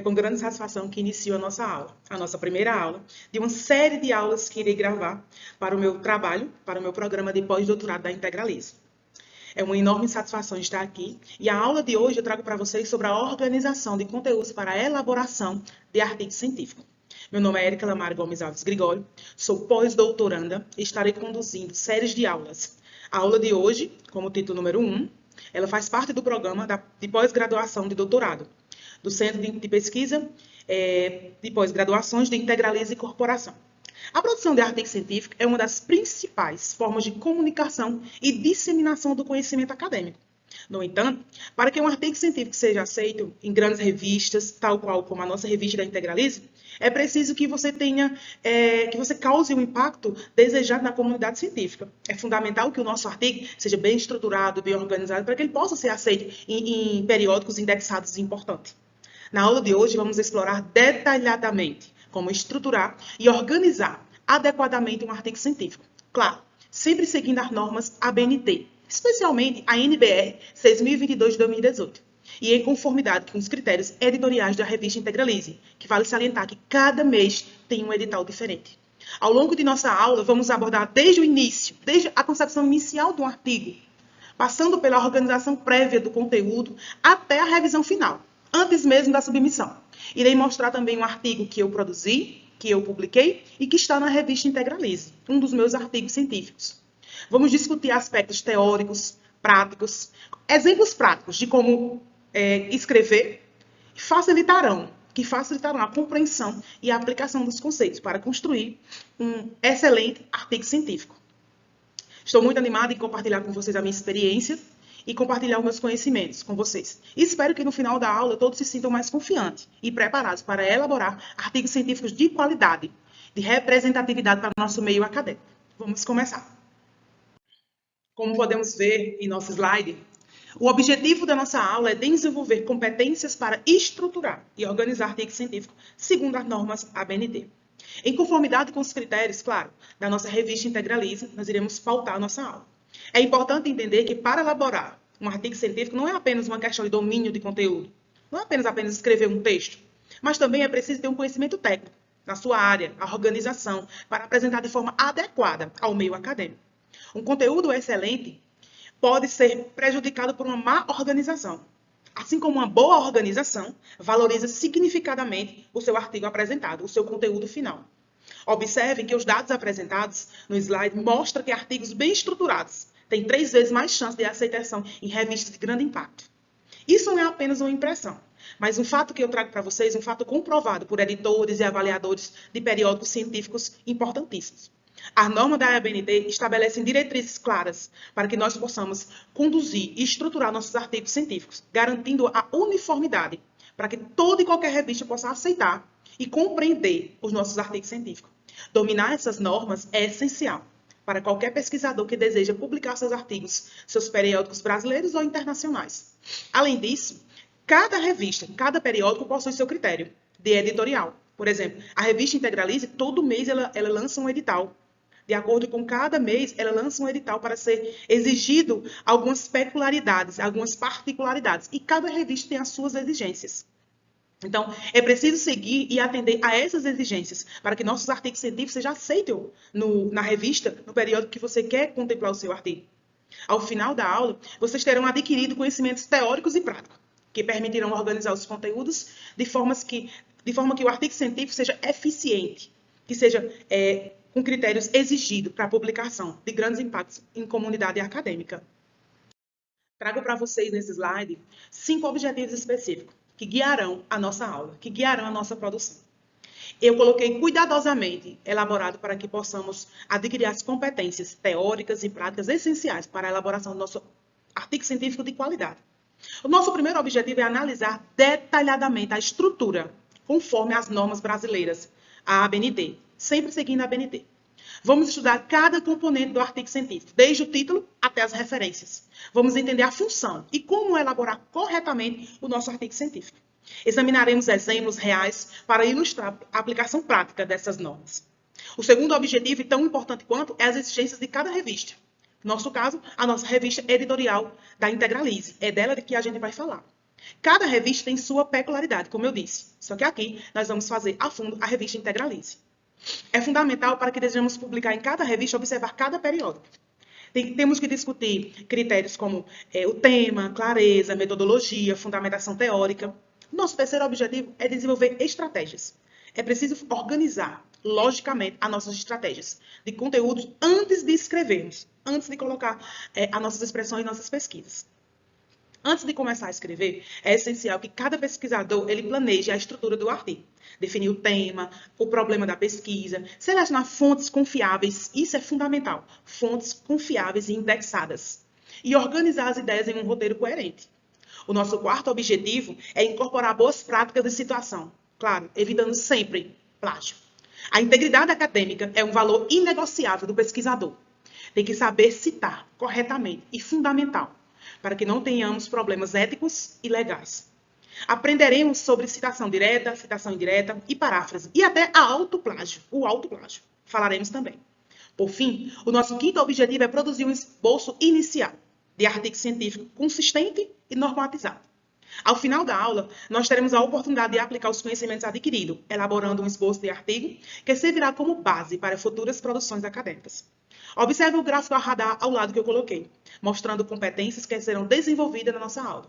com grande satisfação que inicio a nossa aula, a nossa primeira aula, de uma série de aulas que irei gravar para o meu trabalho, para o meu programa de pós-doutorado da Integralize. É uma enorme satisfação estar aqui e a aula de hoje eu trago para vocês sobre a organização de conteúdos para a elaboração de artigos científicos. Meu nome é Érica Lamar Gomes Alves Gregório, sou pós-doutoranda e estarei conduzindo séries de aulas. A aula de hoje, como título número 1, ela faz parte do programa de pós-graduação de doutorado, do Centro de Pesquisa de Pós-Graduações de Integralize e Corporação. A produção de artigo científico é uma das principais formas de comunicação e disseminação do conhecimento acadêmico. No entanto, para que um artigo científico seja aceito em grandes revistas, tal qual como a nossa revista da Integralize, é preciso que você que você cause o impacto desejado na comunidade científica. É fundamental que o nosso artigo seja bem estruturado, bem organizado, para que ele possa ser aceito em periódicos indexados importantes. Na aula de hoje, vamos explorar detalhadamente como estruturar e organizar adequadamente um artigo científico. Claro, sempre seguindo as normas ABNT, especialmente a NBR 6022 de 2018, e em conformidade com os critérios editoriais da revista Integralize, que vale salientar que cada mês tem um edital diferente. Ao longo de nossa aula, vamos abordar desde o início, desde a concepção inicial do artigo, passando pela organização prévia do conteúdo até a revisão final, antes mesmo da submissão. Irei mostrar também um artigo que eu produzi, que eu publiquei e que está na revista Integralize, um dos meus artigos científicos. Vamos discutir aspectos teóricos, práticos, exemplos práticos de como escrever, que facilitarão a compreensão e a aplicação dos conceitos para construir um excelente artigo científico. Estou muito animada em compartilhar com vocês a minha experiência e compartilhar os meus conhecimentos com vocês. E espero que no final da aula todos se sintam mais confiantes e preparados para elaborar artigos científicos de qualidade, de representatividade para o nosso meio acadêmico. Vamos começar. Como podemos ver em nosso slide, o objetivo da nossa aula é desenvolver competências para estruturar e organizar artigos científicos segundo as normas ABNT. Em conformidade com os critérios, claro, da nossa revista Integralize, nós iremos pautar a nossa aula. É importante entender que para elaborar um artigo científico não é apenas uma questão de domínio de conteúdo, não é apenas escrever um texto, mas também é preciso ter um conhecimento técnico na sua área, a organização, para apresentar de forma adequada ao meio acadêmico. Um conteúdo excelente pode ser prejudicado por uma má organização, assim como uma boa organização valoriza significadamente o seu artigo apresentado, o seu conteúdo final. Observe que os dados apresentados no slide mostram que artigos bem estruturados têm 3 vezes mais chance de aceitação em revistas de grande impacto. Isso não é apenas uma impressão, mas um fato que eu trago para vocês, um fato comprovado por editores e avaliadores de periódicos científicos importantíssimos. As normas da ABNT estabelecem diretrizes claras para que nós possamos conduzir e estruturar nossos artigos científicos, garantindo a uniformidade para que toda e qualquer revista possa aceitar e compreender os nossos artigos científicos. Dominar essas normas é essencial para qualquer pesquisador que deseja publicar seus artigos, seus periódicos brasileiros ou internacionais. Além disso, cada revista, cada periódico possui seu critério de editorial. Por exemplo, a revista Integralize, todo mês ela lança um edital. De acordo com cada mês, ela lança um edital para ser exigido algumas peculiaridades, algumas particularidades. E cada revista tem as suas exigências. Então, é preciso seguir e atender a essas exigências para que nossos artigos científicos sejam aceitos na revista, no período que você quer contemplar o seu artigo. Ao final da aula, vocês terão adquirido conhecimentos teóricos e práticos, que permitirão organizar os conteúdos de forma que o artigo científico seja eficiente, que seja com critérios exigidos para a publicação de grandes impactos em comunidade acadêmica. Trago para vocês nesse slide 5 objetivos específicos que guiarão a nossa aula, que guiarão a nossa produção. Eu coloquei cuidadosamente elaborado para que possamos adquirir as competências teóricas e práticas essenciais para a elaboração do nosso artigo científico de qualidade. O nosso primeiro objetivo é analisar detalhadamente a estrutura conforme as normas brasileiras, a ABNT, sempre seguindo a ABNT. Vamos estudar cada componente do artigo científico, desde o título até as referências. Vamos entender a função e como elaborar corretamente o nosso artigo científico. Examinaremos exemplos reais para ilustrar a aplicação prática dessas normas. O segundo objetivo, e tão importante quanto, é as exigências de cada revista. No nosso caso, a nossa revista editorial da Integralize. É dela que a gente vai falar. Cada revista tem sua peculiaridade, como eu disse. Só que aqui nós vamos fazer a fundo a revista Integralize. É fundamental para que desejamos publicar em cada revista, observar cada periódico. Temos que discutir critérios como o tema, clareza, metodologia, fundamentação teórica. Nosso terceiro objetivo é desenvolver estratégias. É preciso organizar, logicamente, as nossas estratégias de conteúdos antes de escrevermos, antes de colocar as nossas expressões em nossas pesquisas. Antes de começar a escrever, é essencial que cada pesquisador ele planeje a estrutura do artigo. Definir o tema, o problema da pesquisa, selecionar fontes confiáveis, isso é fundamental. Fontes confiáveis e indexadas. E organizar as ideias em um roteiro coerente. O nosso quarto objetivo é incorporar boas práticas de situação. Claro, evitando sempre plágio. A integridade acadêmica é um valor inegociável do pesquisador. Tem que saber citar corretamente e fundamental, para que não tenhamos problemas éticos e legais. Aprenderemos sobre citação direta, citação indireta e paráfrase, e até a autoplágio, o autoplágio. Falaremos também. Por fim, o nosso quinto objetivo é produzir um esboço inicial de artigo científico consistente e normatizado. Ao final da aula, nós teremos a oportunidade de aplicar os conhecimentos adquiridos, elaborando um esboço de artigo que servirá como base para futuras produções acadêmicas. Observe o gráfico a radar ao lado que eu coloquei, mostrando competências que serão desenvolvidas na nossa aula.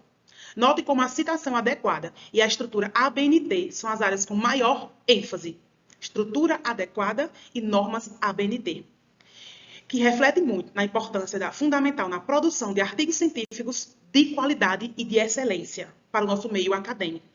Note como a citação adequada e a estrutura ABNT são as áreas com maior ênfase. Estrutura adequada e normas ABNT, que refletem muito na importância fundamental na produção de artigos científicos de qualidade e de excelência para o nosso meio acadêmico.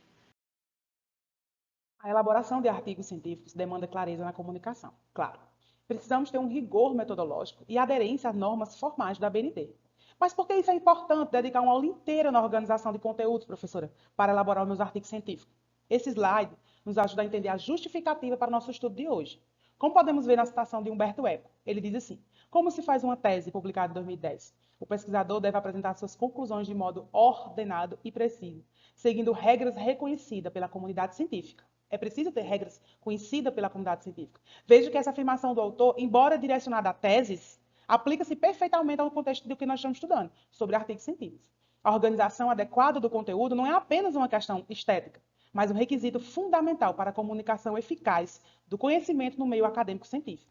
A elaboração de artigos científicos demanda clareza na comunicação, claro. Precisamos ter um rigor metodológico e aderência às normas formais da ABNT. Mas por que isso é importante, dedicar uma aula inteira na organização de conteúdos, professora, para elaborar os meus artigos científicos? Esse slide nos ajuda a entender a justificativa para o nosso estudo de hoje. Como podemos ver na citação de Humberto Eco, ele diz assim: como se faz uma tese publicada em 2010? O pesquisador deve apresentar suas conclusões de modo ordenado e preciso, seguindo regras reconhecidas pela comunidade científica. É preciso ter regras conhecidas pela comunidade científica. Veja que essa afirmação do autor, embora direcionada a teses, aplica-se perfeitamente ao contexto do que nós estamos estudando, sobre artigos científicos. A organização adequada do conteúdo não é apenas uma questão estética, mas um requisito fundamental para a comunicação eficaz do conhecimento no meio acadêmico científico.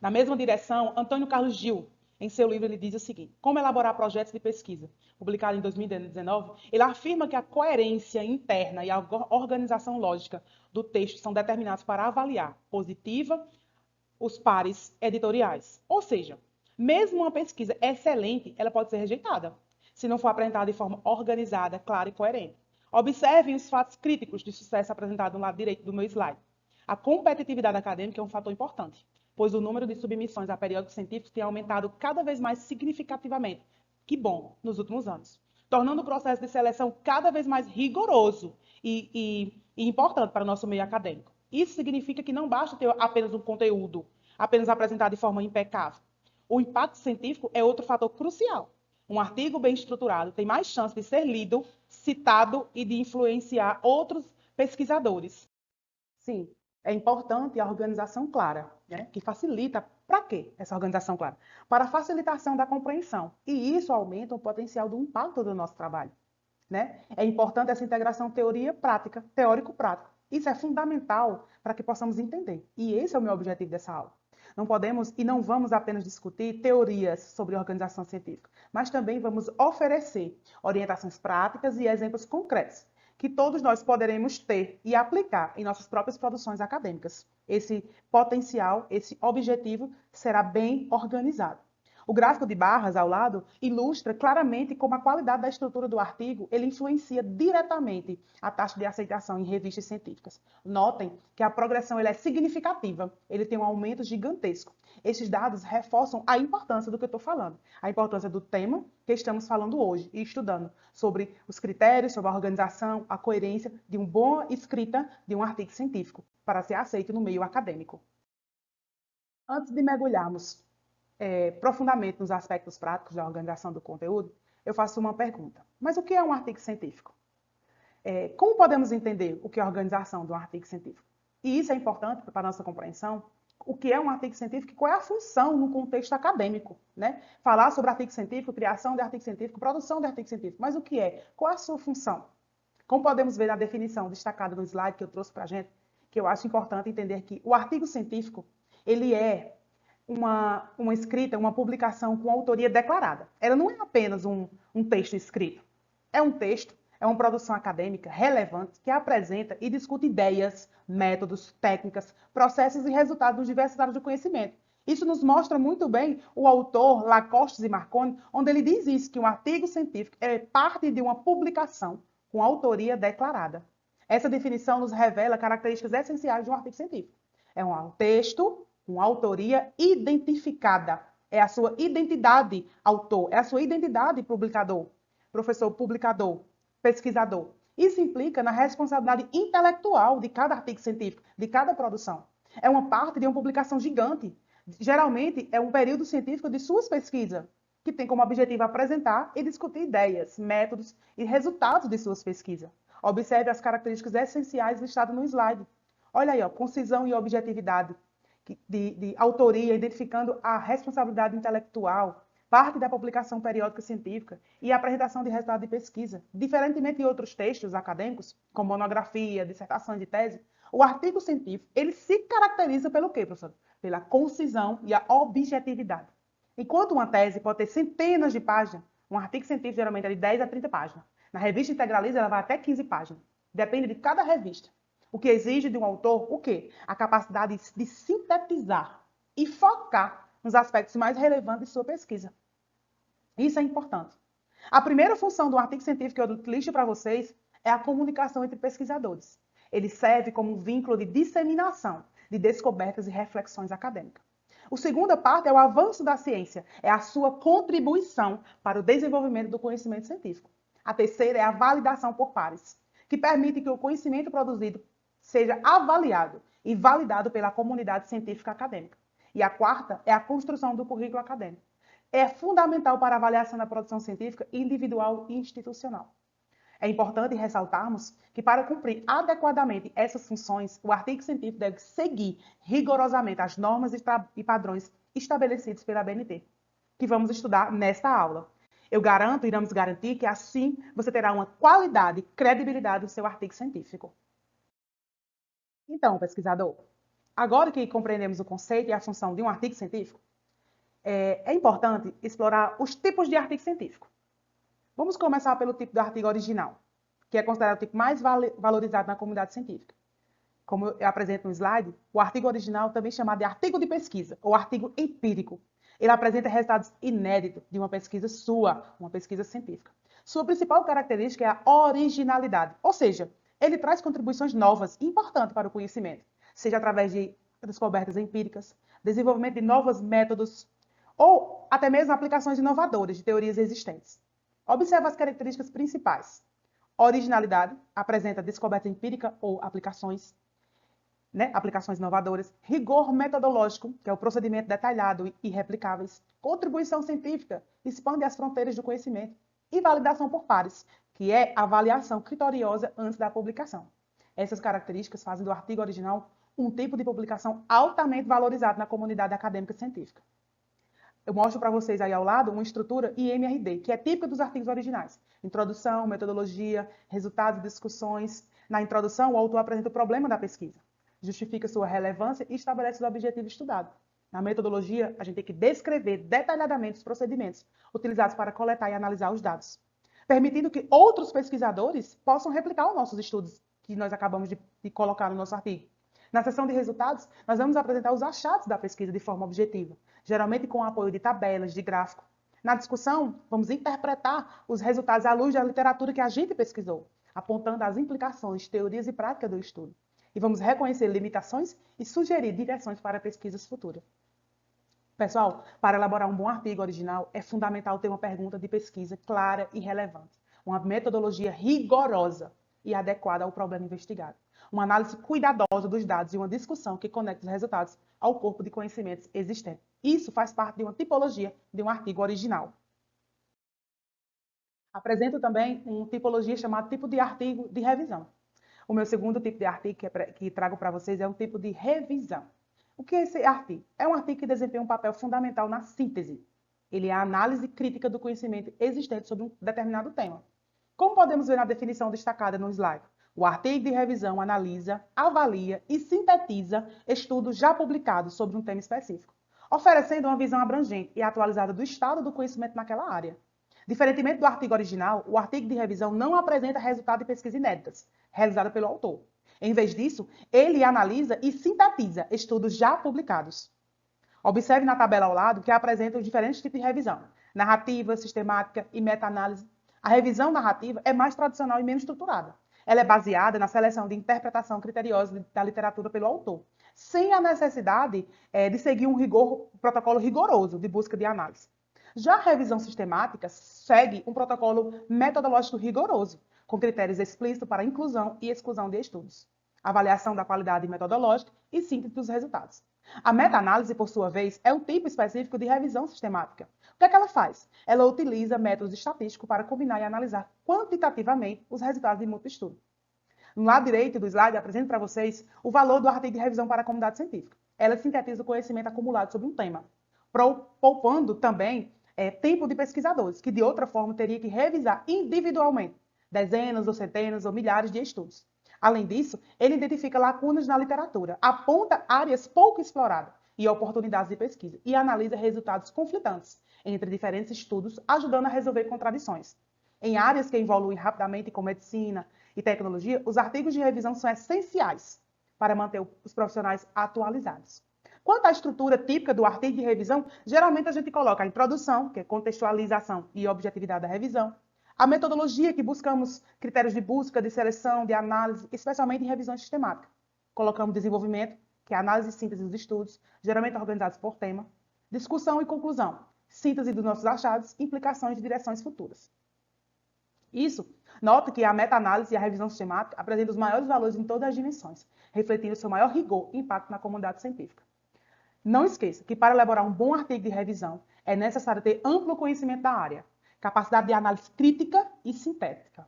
Na mesma direção, Antônio Carlos Gil, em seu livro, ele diz o seguinte: Como elaborar projetos de pesquisa, publicado em 2019, ele afirma que a coerência interna e a organização lógica do texto são determinados para avaliar positiva os pares editoriais. Ou seja, mesmo uma pesquisa excelente, ela pode ser rejeitada, se não for apresentada de forma organizada, clara e coerente. Observem os fatos críticos de sucesso apresentados no lado direito do meu slide. A competitividade acadêmica é um fator importante, pois o número de submissões a periódicos científicos tem aumentado cada vez mais significativamente, que bom, nos últimos anos, tornando o processo de seleção cada vez mais rigoroso e importante para o nosso meio acadêmico. Isso significa que não basta ter apenas um conteúdo, apenas apresentado de forma impecável. O impacto científico é outro fator crucial. Um artigo bem estruturado tem mais chance de ser lido, citado e de influenciar outros pesquisadores. Sim, é importante a organização clara, né? Que facilita. Para quê essa organização clara? Para a facilitação da compreensão. E isso aumenta o potencial do impacto do nosso trabalho, né? É importante essa integração teoria-prática, teórico-prático. Isso é fundamental para que possamos entender. E esse é o meu objetivo dessa aula. Não podemos e não vamos apenas discutir teorias sobre organização científica, mas também vamos oferecer orientações práticas e exemplos concretos que todos nós poderemos ter e aplicar em nossas próprias produções acadêmicas. Esse potencial, esse objetivo será bem organizado. O gráfico de barras ao lado ilustra claramente como a qualidade da estrutura do artigo ele influencia diretamente a taxa de aceitação em revistas científicas. Notem que a progressão é significativa, ele tem um aumento gigantesco. Esses dados reforçam a importância do que eu estou falando, a importância do tema que estamos falando hoje e estudando sobre os critérios, sobre a organização, a coerência de uma boa escrita de um artigo científico para ser aceito no meio acadêmico. Antes de mergulharmos profundamente nos aspectos práticos da organização do conteúdo, eu faço uma pergunta. Mas o que é um artigo científico? Como podemos entender o que é a organização de um artigo científico? E isso é importante para a nossa compreensão. O que é um artigo científico e qual é a função no contexto acadêmico, né? Falar sobre artigo científico, criação de artigo científico, produção de artigo científico. Mas o que é? Qual é a sua função? Como podemos ver na definição destacada no slide que eu trouxe para a gente, que eu acho importante entender que o artigo científico, ele é uma escrita, uma publicação com autoria declarada. Ela não é apenas um texto escrito. É um texto, é uma produção acadêmica relevante que apresenta e discute ideias, métodos, técnicas, processos e resultados dos diversos áreas do conhecimento. Isso nos mostra muito bem o autor Lacoste e Marconi, onde ele diz isso, que um artigo científico é parte de uma publicação com autoria declarada. Essa definição nos revela características essenciais de um artigo científico. É um texto com autoria identificada. É a sua identidade autor, é a sua identidade publicador, professor publicador, pesquisador. Isso implica na responsabilidade intelectual de cada artigo científico, de cada produção. É uma parte de uma publicação gigante. Geralmente, é um período científico de suas pesquisas, que tem como objetivo apresentar e discutir ideias, métodos e resultados de suas pesquisas. Observe as características essenciais listadas no slide. Olha aí, ó, concisão e objetividade, de autoria, identificando a responsabilidade intelectual, parte da publicação periódica científica e a apresentação de resultados de pesquisa. Diferentemente de outros textos acadêmicos, como monografia, dissertação de tese, o artigo científico, ele se caracteriza pelo quê, professor? Pela concisão e a objetividade. Enquanto uma tese pode ter centenas de páginas, um artigo científico geralmente é de 10 a 30 páginas. Na revista Integraliza, ela vai até 15 páginas. Depende de cada revista. O que exige de um autor, o quê? A capacidade de sintetizar e focar nos aspectos mais relevantes de sua pesquisa. Isso é importante. A primeira função do artigo científico que eu listo para vocês é a comunicação entre pesquisadores. Ele serve como um vínculo de disseminação de descobertas e reflexões acadêmicas. A segunda parte é o avanço da ciência, é a sua contribuição para o desenvolvimento do conhecimento científico. A terceira é a validação por pares, que permite que o conhecimento produzido seja avaliado e validado pela comunidade científica acadêmica. E a quarta é a construção do currículo acadêmico. É fundamental para a avaliação da produção científica individual e institucional. É importante ressaltarmos que, para cumprir adequadamente essas funções, o artigo científico deve seguir rigorosamente as normas e padrões estabelecidos pela ABNT, que vamos estudar nesta aula. Eu garanto, iremos garantir que assim você terá uma qualidade e credibilidade do seu artigo científico. Então, pesquisador, agora que compreendemos o conceito e a função de um artigo científico, é importante explorar os tipos de artigo científico. Vamos começar pelo tipo do artigo original, que é considerado o tipo mais valorizado na comunidade científica. Como eu apresento no slide, o artigo original, também chamado de artigo de pesquisa, ou artigo empírico. Ele apresenta resultados inéditos de uma pesquisa sua, uma pesquisa científica. Sua principal característica é a originalidade, ou seja, ele traz contribuições novas e importantes para o conhecimento, seja através de descobertas empíricas, desenvolvimento de novos métodos, ou até mesmo aplicações inovadoras de teorias existentes. Observe as características principais. Originalidade, apresenta descoberta empírica ou aplicações, aplicações inovadoras. Rigor metodológico, que é o procedimento detalhado e replicáveis. Contribuição científica, expande as fronteiras do conhecimento. E validação por pares, que é a avaliação criteriosa antes da publicação. Essas características fazem do artigo original um tipo de publicação altamente valorizado na comunidade acadêmica científica. Eu mostro para vocês aí ao lado uma estrutura IMRD, que é típica dos artigos originais. Introdução, metodologia, resultados, discussões. Na introdução, o autor apresenta o problema da pesquisa, justifica sua relevância e estabelece o objetivo estudado. Na metodologia, a gente tem que descrever detalhadamente os procedimentos utilizados para coletar e analisar os dados, permitindo que outros pesquisadores possam replicar os nossos estudos que nós acabamos de colocar no nosso artigo. Na seção de resultados, nós vamos apresentar os achados da pesquisa de forma objetiva, geralmente com o apoio de tabelas, de gráfico. Na discussão, vamos interpretar os resultados à luz da literatura que a gente pesquisou, apontando as implicações, teorias e práticas do estudo. E vamos reconhecer limitações e sugerir direções para pesquisas futuras. Pessoal, para elaborar um bom artigo original, é fundamental ter uma pergunta de pesquisa clara e relevante, uma metodologia rigorosa e adequada ao problema investigado, uma análise cuidadosa dos dados e uma discussão que conecte os resultados ao corpo de conhecimentos existente. Isso faz parte de uma tipologia de um artigo original. Apresento também uma tipologia chamada tipo de artigo de revisão. O meu segundo tipo de artigo que trago para vocês é um tipo de revisão. O que é esse artigo? É um artigo que desempenha um papel fundamental na síntese. Ele é a análise crítica do conhecimento existente sobre um determinado tema. Como podemos ver na definição destacada no slide, o artigo de revisão analisa, avalia e sintetiza estudos já publicados sobre um tema específico, oferecendo uma visão abrangente e atualizada do estado do conhecimento naquela área. Diferentemente do artigo original, o artigo de revisão não apresenta resultados de pesquisa inéditas, realizada pelo autor. Em vez disso, ele analisa e sintetiza estudos já publicados. Observe na tabela ao lado que apresenta os diferentes tipos de revisão: narrativa, sistemática e meta-análise. A revisão narrativa é mais tradicional e menos estruturada. Ela é baseada na seleção de interpretação criteriosa da literatura pelo autor, sem a necessidade de seguir um protocolo rigoroso de busca de análise. Já a revisão sistemática segue um protocolo metodológico rigoroso, com critérios explícitos para inclusão e exclusão de estudos, avaliação da qualidade metodológica e síntese dos resultados. A meta-análise, por sua vez, é um tipo específico de revisão sistemática. O que é que ela faz? Ela utiliza métodos estatísticos para combinar e analisar quantitativamente os resultados de múltiplo estudo. No lado direito do slide, apresento para vocês o valor do artigo de revisão para a comunidade científica. Ela sintetiza o conhecimento acumulado sobre um tema, poupando também tempo de pesquisadores, que de outra forma teria que revisar individualmente dezenas ou centenas ou milhares de estudos. Além disso, ele identifica lacunas na literatura, aponta áreas pouco exploradas e oportunidades de pesquisa e analisa resultados conflitantes entre diferentes estudos, ajudando a resolver contradições. Em áreas que evoluem rapidamente, como medicina e tecnologia, os artigos de revisão são essenciais para manter os profissionais atualizados. Quanto à estrutura típica do artigo de revisão, geralmente a gente coloca a introdução, que é contextualização e objetividade da revisão, a metodologia, que buscamos critérios de busca, de seleção, de análise, especialmente em revisão sistemática. Colocamos desenvolvimento, que é a análise e síntese dos estudos, geralmente organizados por tema. Discussão e conclusão, síntese dos nossos achados, implicações de direções futuras. Isso, nota que a meta-análise e a revisão sistemática apresentam os maiores valores em todas as dimensões, refletindo seu maior rigor e impacto na comunidade científica. Não esqueça que para elaborar um bom artigo de revisão é necessário ter amplo conhecimento da área, capacidade de análise crítica e sintética.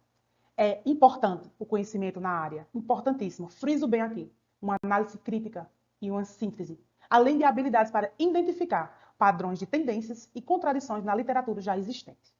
É importante o conhecimento na área, importantíssimo, friso bem aqui, uma análise crítica e uma síntese, além de habilidades para identificar padrões de tendências e contradições na literatura já existente.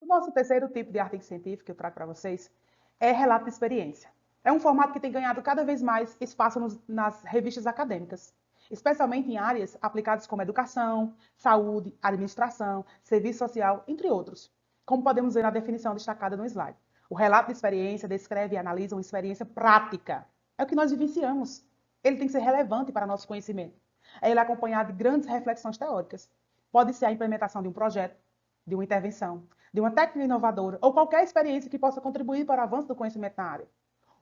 O nosso terceiro tipo de artigo científico que eu trago para vocês é relato de experiência. É um formato que tem ganhado cada vez mais espaço nas revistas acadêmicas, especialmente em áreas aplicadas como educação, saúde, administração, serviço social, entre outros, como podemos ver na definição destacada no slide. O relato de experiência descreve e analisa uma experiência prática. É o que nós vivenciamos. Ele tem que ser relevante para nosso conhecimento. Ele é acompanhado de grandes reflexões teóricas. Pode ser a implementação de um projeto, de uma intervenção, de uma técnica inovadora ou qualquer experiência que possa contribuir para o avanço do conhecimento na área.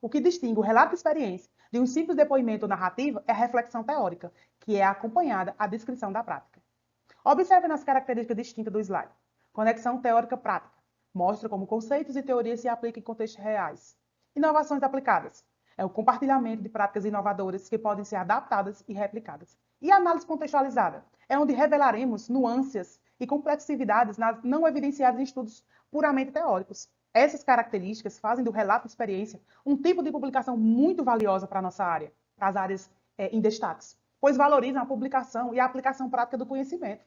O que distingue o relato de experiência de um simples depoimento ou narrativa é a reflexão teórica, que é acompanhada à descrição da prática. Observe nas características distintas do slide. Conexão teórica-prática. Mostra como conceitos e teorias se aplicam em contextos reais. Inovações aplicadas. É o compartilhamento de práticas inovadoras que podem ser adaptadas e replicadas. E a análise contextualizada. É onde revelaremos nuances e complexidades não evidenciadas em estudos puramente teóricos. Essas características fazem do relato de experiência um tipo de publicação muito valiosa para a nossa área, para as áreas em destaques, pois valorizam a publicação e a aplicação prática do conhecimento.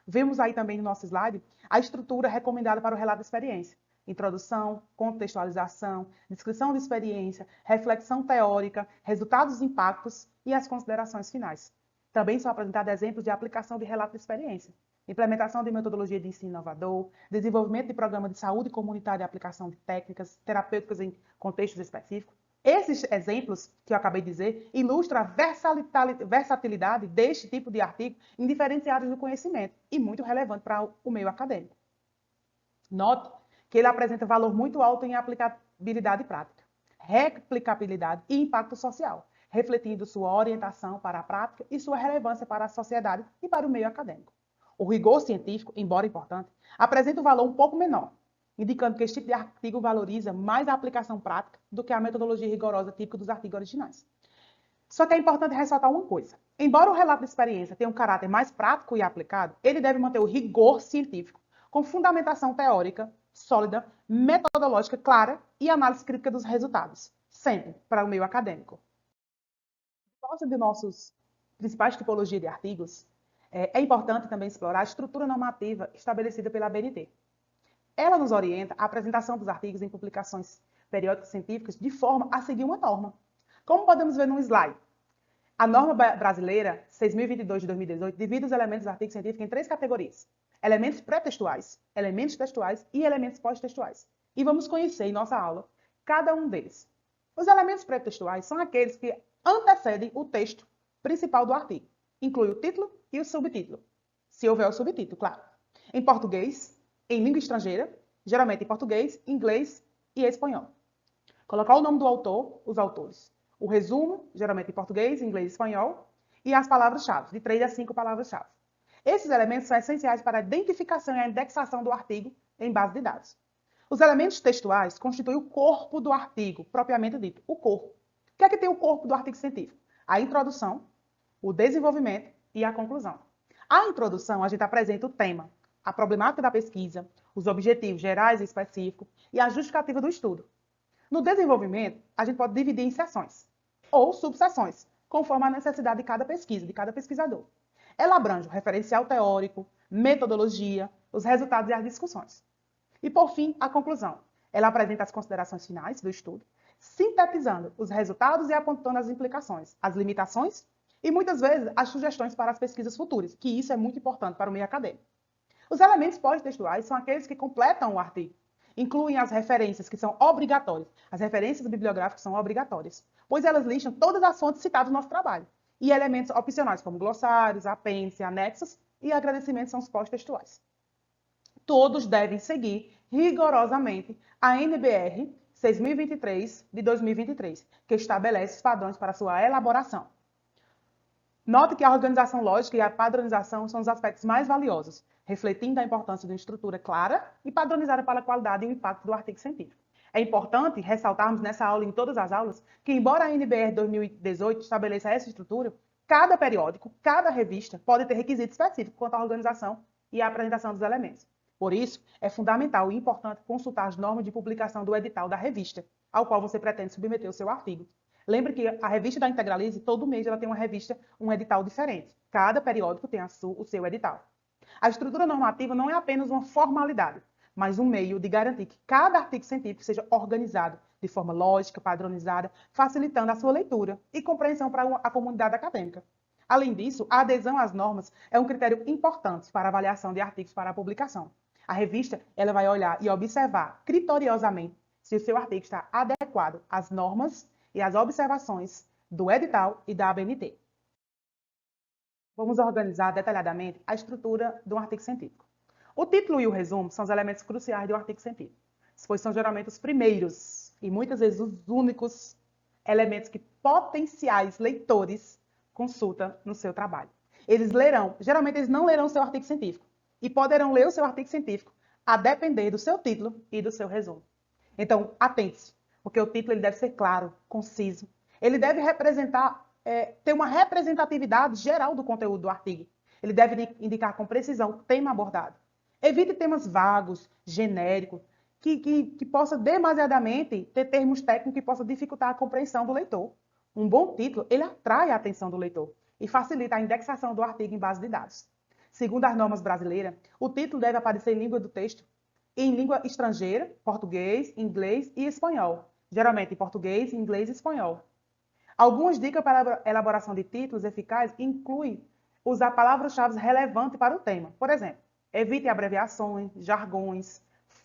Vemos aí também no nosso slide a estrutura recomendada para o relato de experiência: introdução, contextualização, descrição de experiência, reflexão teórica, resultados e impactos e as considerações finais. Também são apresentados exemplos de aplicação de relato de experiência: implementação de metodologia de ensino inovador, desenvolvimento de programa de saúde comunitária e aplicação de técnicas terapêuticas em contextos específicos. Esses exemplos que eu acabei de dizer ilustram a versatilidade deste tipo de artigo em diferentes áreas do conhecimento e muito relevante para o meio acadêmico. Note que ele apresenta valor muito alto em aplicabilidade prática, replicabilidade e impacto social, refletindo sua orientação para a prática e sua relevância para a sociedade e para o meio acadêmico. O rigor científico, embora importante, apresenta um valor um pouco menor, indicando que este tipo de artigo valoriza mais a aplicação prática do que a metodologia rigorosa típica dos artigos originais. Só que é importante ressaltar uma coisa: embora o relato de experiência tenha um caráter mais prático e aplicado, ele deve manter o rigor científico, com fundamentação teórica sólida, metodológica clara e análise crítica dos resultados, sempre para o meio acadêmico. Por causa de nossas principais tipologias de artigos, é importante também explorar a estrutura normativa estabelecida pela ABNT. ela nos orienta a apresentação dos artigos em publicações periódicas científicas de forma a seguir uma norma. Como podemos ver no slide, a norma brasileira 6022 de 2018 divide os elementos dos artigos científicos em 3 categorias: elementos pré-textuais, elementos textuais e elementos pós-textuais. E vamos conhecer em nossa aula cada um deles. Os elementos pré-textuais são aqueles que antecedem o texto principal do artigo. Inclui o título e o subtítulo, se houver o subtítulo, claro. Em português, em língua estrangeira, geralmente em português, inglês e espanhol. Colocar o nome do autor, os autores. O resumo, geralmente em português, inglês e espanhol. E as palavras-chave, de 3 a 5 palavras-chave. Esses elementos são essenciais para a identificação e a indexação do artigo em base de dados. Os elementos textuais constituem o corpo do artigo, propriamente dito, o corpo. O que é que tem o corpo do artigo científico? A introdução, o desenvolvimento e a conclusão. A introdução, a gente apresenta o tema, a problemática da pesquisa, os objetivos gerais e específicos e a justificativa do estudo. No desenvolvimento, a gente pode dividir em seções ou subseções, conforme a necessidade de cada pesquisa, de cada pesquisador. Ela abrange o referencial teórico, metodologia, os resultados e as discussões. E, por fim, a conclusão. Ela apresenta as considerações finais do estudo, sintetizando os resultados e apontando as implicações, as limitações e, muitas vezes, as sugestões para as pesquisas futuras, que isso é muito importante para o meio acadêmico. Os elementos pós-textuais são aqueles que completam o artigo. Incluem as referências, que são obrigatórias. As referências bibliográficas são obrigatórias, pois elas listam todas as fontes citadas no nosso trabalho. E elementos opcionais, como glossários, apêndices, anexos e agradecimentos são os pós-textuais. Todos devem seguir rigorosamente a NBR 6023 de 2023, que estabelece os padrões para sua elaboração. Note que a organização lógica e a padronização são os aspectos mais valiosos, refletindo a importância de uma estrutura clara e padronizada para a qualidade e o impacto do artigo científico. É importante ressaltarmos nessa aula e em todas as aulas que, embora a NBR 2018 estabeleça essa estrutura, cada periódico, cada revista pode ter requisitos específicos quanto à organização e à apresentação dos elementos. Por isso, é fundamental e importante consultar as normas de publicação do edital da revista, ao qual você pretende submeter o seu artigo. Lembre que a revista da Integralize, todo mês ela tem uma revista, um edital diferente. Cada periódico tem o seu edital. A estrutura normativa não é apenas uma formalidade, mas um meio de garantir que cada artigo científico seja organizado de forma lógica, padronizada, facilitando a sua leitura e compreensão para a comunidade acadêmica. Além disso, a adesão às normas é um critério importante para a avaliação de artigos para a publicação. A revista ela vai olhar e observar criteriosamente se o seu artigo está adequado às normas e às observações do edital e da ABNT. Vamos organizar detalhadamente a estrutura de um artigo científico. O título e o resumo são os elementos cruciais de um artigo científico, pois são geralmente os primeiros e muitas vezes os únicos elementos que potenciais leitores consultam no seu trabalho. Geralmente eles não lerão o seu artigo científico e poderão ler o seu artigo científico a depender do seu título e do seu resumo. Então, atente-se, porque o título ele deve ser claro, conciso. Ele deve ter uma representatividade geral do conteúdo do artigo. Ele deve indicar com precisão o tema abordado. Evite temas vagos, genéricos, que possa demasiadamente ter termos técnicos que possam dificultar a compreensão do leitor. Um bom título, ele atrai a atenção do leitor e facilita a indexação do artigo em base de dados. Segundo as normas brasileiras, o título deve aparecer em língua do texto e em língua estrangeira, português, inglês e espanhol. Geralmente em português, inglês e espanhol. Algumas dicas para a elaboração de títulos eficazes incluem usar palavras-chave relevantes para o tema. Por exemplo, evite abreviações, jargões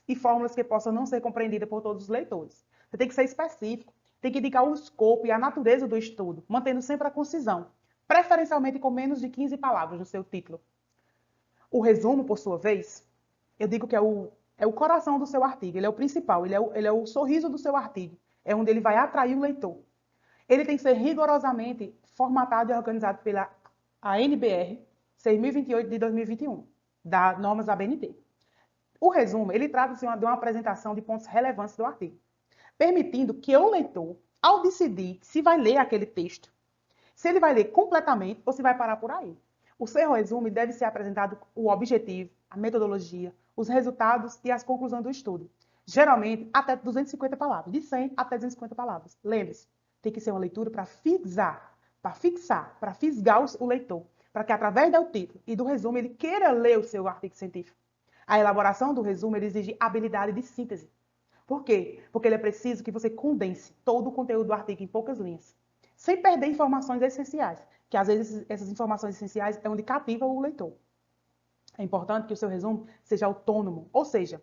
e fórmulas que possam não ser compreendidas por todos os leitores. Você tem que ser específico, tem que indicar o escopo e a natureza do estudo, mantendo sempre a concisão, preferencialmente com menos de 15 palavras no seu título. O resumo, por sua vez, eu digo que é o coração do seu artigo, ele é o principal, ele é o sorriso do seu artigo, é onde ele vai atrair o leitor. Ele tem que ser rigorosamente formatado e organizado pela ANBR 6028 de 2021, da normas da BNT. O resumo, ele trata-se de uma apresentação de pontos relevantes do artigo, permitindo que o leitor, ao decidir se vai ler aquele texto, se ele vai ler completamente ou se vai parar por aí. O seu resumo deve ser apresentado o objetivo, a metodologia, os resultados e as conclusões do estudo. Geralmente, até 250 palavras, de 100 até 250 palavras. Lembre-se, tem que ser uma leitura para fixar, para fisgar o leitor, para que através do título e do resumo ele queira ler o seu artigo científico. A elaboração do resumo ele exige habilidade de síntese. Por quê? Porque ele é preciso que você condense todo o conteúdo do artigo em poucas linhas, sem perder informações essenciais, que às vezes essas informações essenciais é onde cativa o leitor. É importante que o seu resumo seja autônomo, ou seja,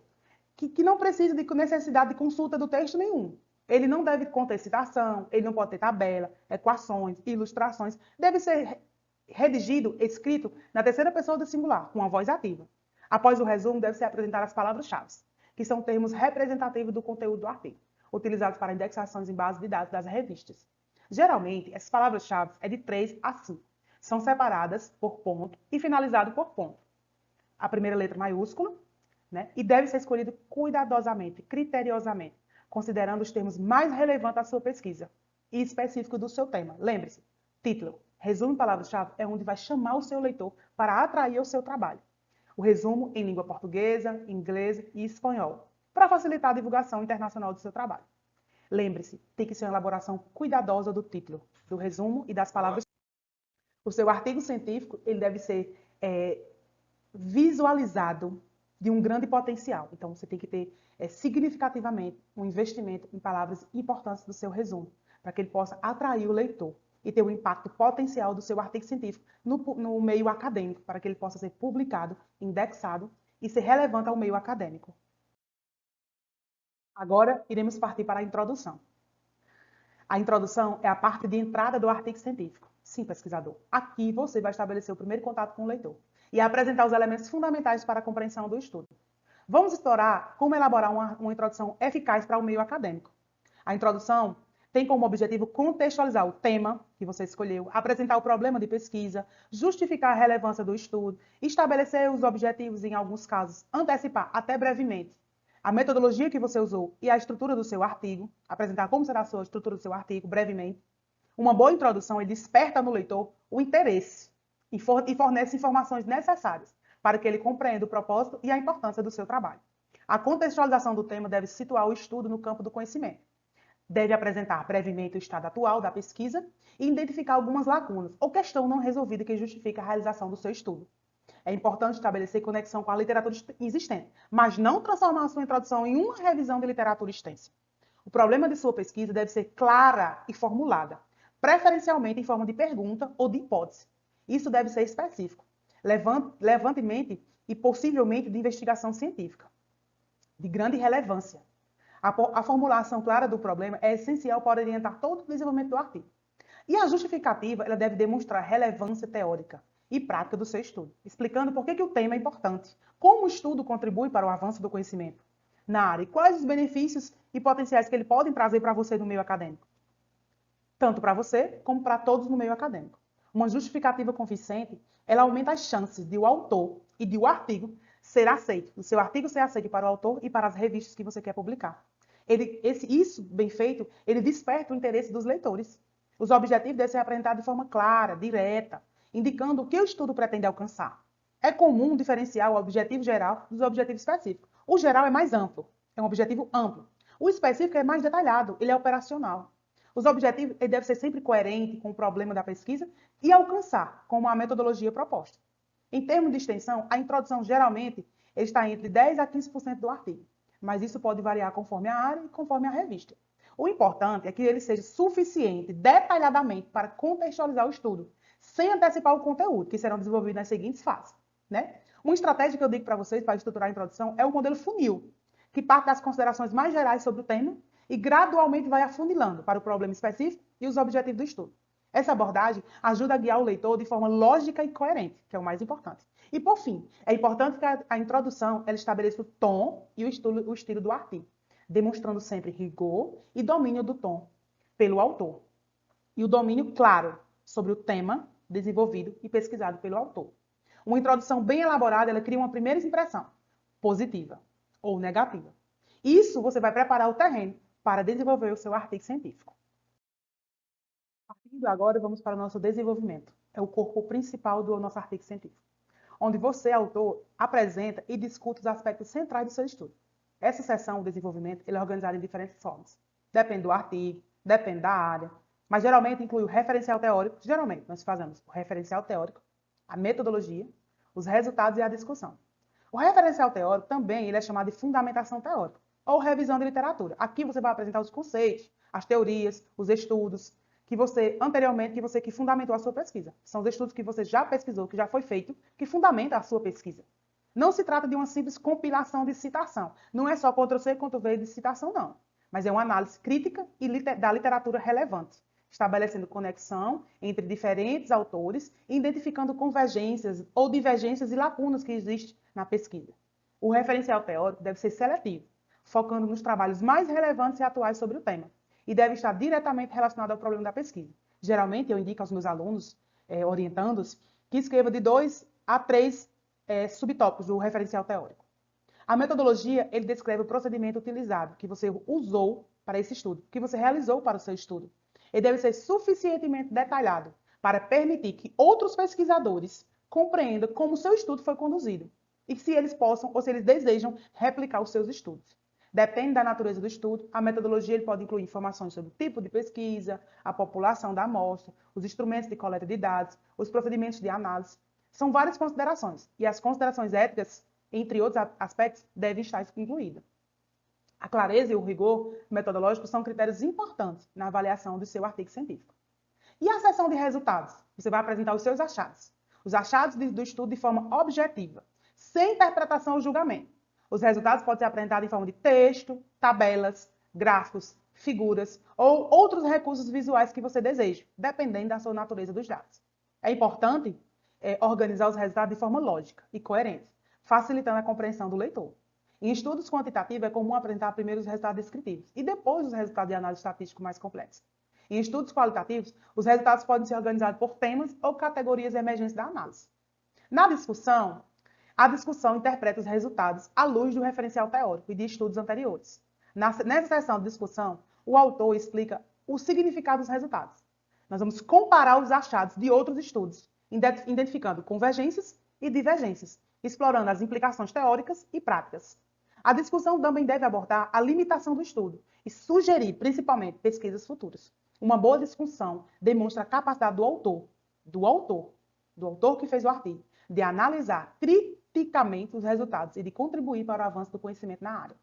que não precise de necessidade de consulta do texto nenhum. Ele não deve conter citação, ele não pode ter tabela, equações, ilustrações. Deve ser redigido, escrito na terceira pessoa do singular, com a voz ativa. Após o resumo, deve ser apresentar as palavras-chave, que são termos representativos do conteúdo do artigo, utilizados para indexações em base de dados das revistas. Geralmente, essas palavras-chave é de 3 a 5. São separadas por ponto e finalizadas por ponto. A primeira letra maiúscula, né? E deve ser escolhido cuidadosamente, criteriosamente, considerando os termos mais relevantes à sua pesquisa e específicos do seu tema. Lembre-se, título, resumo em palavras-chave é onde vai chamar o seu leitor para atrair ao seu trabalho. O resumo em língua portuguesa, inglês e espanhol, para facilitar a divulgação internacional do seu trabalho. Lembre-se, tem que ser uma elaboração cuidadosa do título, do resumo e das palavras. O seu artigo científico ele deve ser visualizado de um grande potencial. Então, você tem que ter significativamente um investimento em palavras importantes do seu resumo, para que ele possa atrair o leitor e ter o impacto potencial do seu artigo científico no meio acadêmico, para que ele possa ser publicado, indexado e ser relevante ao meio acadêmico. Agora, iremos partir para a introdução. A introdução é a parte de entrada do artigo científico. Sim, pesquisador. Aqui você vai estabelecer o primeiro contato com o leitor e apresentar os elementos fundamentais para a compreensão do estudo. Vamos explorar como elaborar uma introdução eficaz para o meio acadêmico. A introdução tem como objetivo contextualizar o tema que você escolheu, apresentar o problema de pesquisa, justificar a relevância do estudo, estabelecer os objetivos e, em alguns casos, antecipar até brevemente a metodologia que você usou e a estrutura do seu artigo, apresentar como será a sua estrutura do seu artigo brevemente. Uma boa introdução desperta no leitor o interesse e fornece informações necessárias para que ele compreenda o propósito e a importância do seu trabalho. A contextualização do tema deve situar o estudo no campo do conhecimento. Deve apresentar brevemente o estado atual da pesquisa e identificar algumas lacunas ou questão não resolvida que justifica a realização do seu estudo. É importante estabelecer conexão com a literatura existente, mas não transformar a sua introdução em uma revisão de literatura extensa. O problema de sua pesquisa deve ser clara e formulada, preferencialmente em forma de pergunta ou de hipótese. Isso deve ser específico, levantemente e possivelmente de investigação científica, de grande relevância. A formulação clara do problema é essencial para orientar todo o desenvolvimento do artigo. E a justificativa ela deve demonstrar relevância teórica e prática do seu estudo, explicando por que o tema é importante, como o estudo contribui para o avanço do conhecimento na área e quais os benefícios e potenciais que ele pode trazer para você no meio acadêmico. Tanto para você, como para todos no meio acadêmico. Uma justificativa convincente, ela aumenta as chances de o autor e de o artigo ser aceito, do seu artigo ser aceito para o autor e para as revistas que você quer publicar. Isso, bem feito, ele desperta o interesse dos leitores. Os objetivos devem ser apresentados de forma clara, direta, indicando o que o estudo pretende alcançar. É comum diferenciar o objetivo geral dos objetivos específicos. O geral é mais amplo, é um objetivo amplo. O específico é mais detalhado, ele é operacional. Os objetivos devem ser sempre coerentes com o problema da pesquisa e alcançar como a metodologia proposta. Em termos de extensão, a introdução geralmente está entre 10% a 15% do artigo, mas isso pode variar conforme a área e conforme a revista. O importante é que ele seja suficiente, detalhadamente, para contextualizar o estudo, sem antecipar o conteúdo, que serão desenvolvidos nas seguintes fases. Né? Uma estratégia que eu digo para vocês para estruturar a introdução é o modelo funil, que parte das considerações mais gerais sobre o tema e gradualmente vai afunilando para o problema específico e os objetivos do estudo. Essa abordagem ajuda a guiar o leitor de forma lógica e coerente, que é o mais importante. E, por fim, é importante que a introdução ela estabeleça o tom e o estilo do artigo, demonstrando sempre rigor e domínio do tom pelo autor. E o domínio claro sobre o tema desenvolvido e pesquisado pelo autor. Uma introdução bem elaborada, ela cria uma primeira impressão positiva ou negativa. Isso você vai preparar o terreno para desenvolver o seu artigo científico. Partindo agora, vamos para o nosso desenvolvimento. É o corpo principal do nosso artigo científico, onde você, autor, apresenta e discute os aspectos centrais do seu estudo. Essa seção, o desenvolvimento, ele é organizado em diferentes formas. Depende do artigo, depende da área, mas geralmente inclui o referencial teórico. Geralmente, nós fazemos o referencial teórico, a metodologia, os resultados e a discussão. O referencial teórico também ele é chamado de fundamentação teórica ou revisão de literatura. Aqui você vai apresentar os conceitos, as teorias, os estudos que você anteriormente, que fundamentou a sua pesquisa. São os estudos que você já pesquisou, que já foi feito, que fundamenta a sua pesquisa. Não se trata de uma simples compilação de citação. Não é só Ctrl+C, Ctrl+V de citação, não. Mas é uma análise crítica da literatura relevante, estabelecendo conexão entre diferentes autores e identificando convergências ou divergências e lacunas que existem na pesquisa. O referencial teórico deve ser seletivo, focando nos trabalhos mais relevantes e atuais sobre o tema, e deve estar diretamente relacionado ao problema da pesquisa. Geralmente, eu indico aos meus alunos, orientandos, que escreva de 2 a 3 subtópicos do referencial teórico. A metodologia, ele descreve o procedimento utilizado, que você usou para esse estudo, que você realizou para o seu estudo. Ele deve ser suficientemente detalhado para permitir que outros pesquisadores compreendam como o seu estudo foi conduzido e se eles possam ou se eles desejam replicar os seus estudos. Depende da natureza do estudo, a metodologia ele pode incluir informações sobre o tipo de pesquisa, a população da amostra, os instrumentos de coleta de dados, os procedimentos de análise. São várias considerações, e as considerações éticas, entre outros aspectos, devem estar incluídas. A clareza e o rigor metodológico são critérios importantes na avaliação do seu artigo científico. E a seção de resultados? Você vai apresentar os seus achados. Os achados do estudo de forma objetiva, sem interpretação ou julgamento. Os resultados podem ser apresentados em forma de texto, tabelas, gráficos, figuras ou outros recursos visuais que você deseja, dependendo da sua natureza dos dados. É importante organizar os resultados de forma lógica e coerente, facilitando a compreensão do leitor. Em estudos quantitativos, é comum apresentar primeiro os resultados descritivos e depois os resultados de análise estatística mais complexos. Em estudos qualitativos, os resultados podem ser organizados por temas ou categorias emergentes da análise. Na discussão, a discussão interpreta os resultados à luz do referencial teórico e de estudos anteriores. Nessa sessão de discussão, o autor explica o significado dos resultados. Nós vamos comparar os achados de outros estudos, identificando convergências e divergências, explorando as implicações teóricas e práticas. A discussão também deve abordar a limitação do estudo e sugerir, principalmente, pesquisas futuras. Uma boa discussão demonstra a capacidade do autor que fez o artigo, de analisar criticamente os resultados e de contribuir para o avanço do conhecimento na área.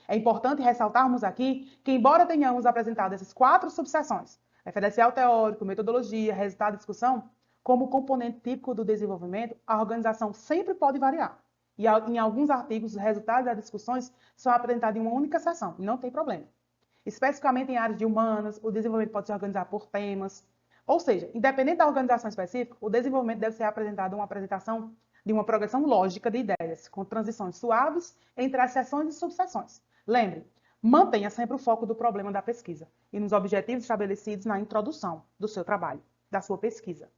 É importante ressaltarmos aqui que, embora tenhamos apresentado essas 4 subseções, referencial teórico, metodologia, resultado e discussão, como componente típico do desenvolvimento, a organização sempre pode variar. E em alguns artigos, os resultados das discussões são apresentados em uma única sessão, e não tem problema. Especificamente em áreas de humanas, o desenvolvimento pode se organizar por temas. Ou seja, independente da organização específica, o desenvolvimento deve ser apresentado uma apresentação de uma progressão lógica de ideias, com transições suaves entre as sessões e subseções. Lembre, mantenha sempre o foco do problema da pesquisa e nos objetivos estabelecidos na introdução do seu trabalho, da sua pesquisa.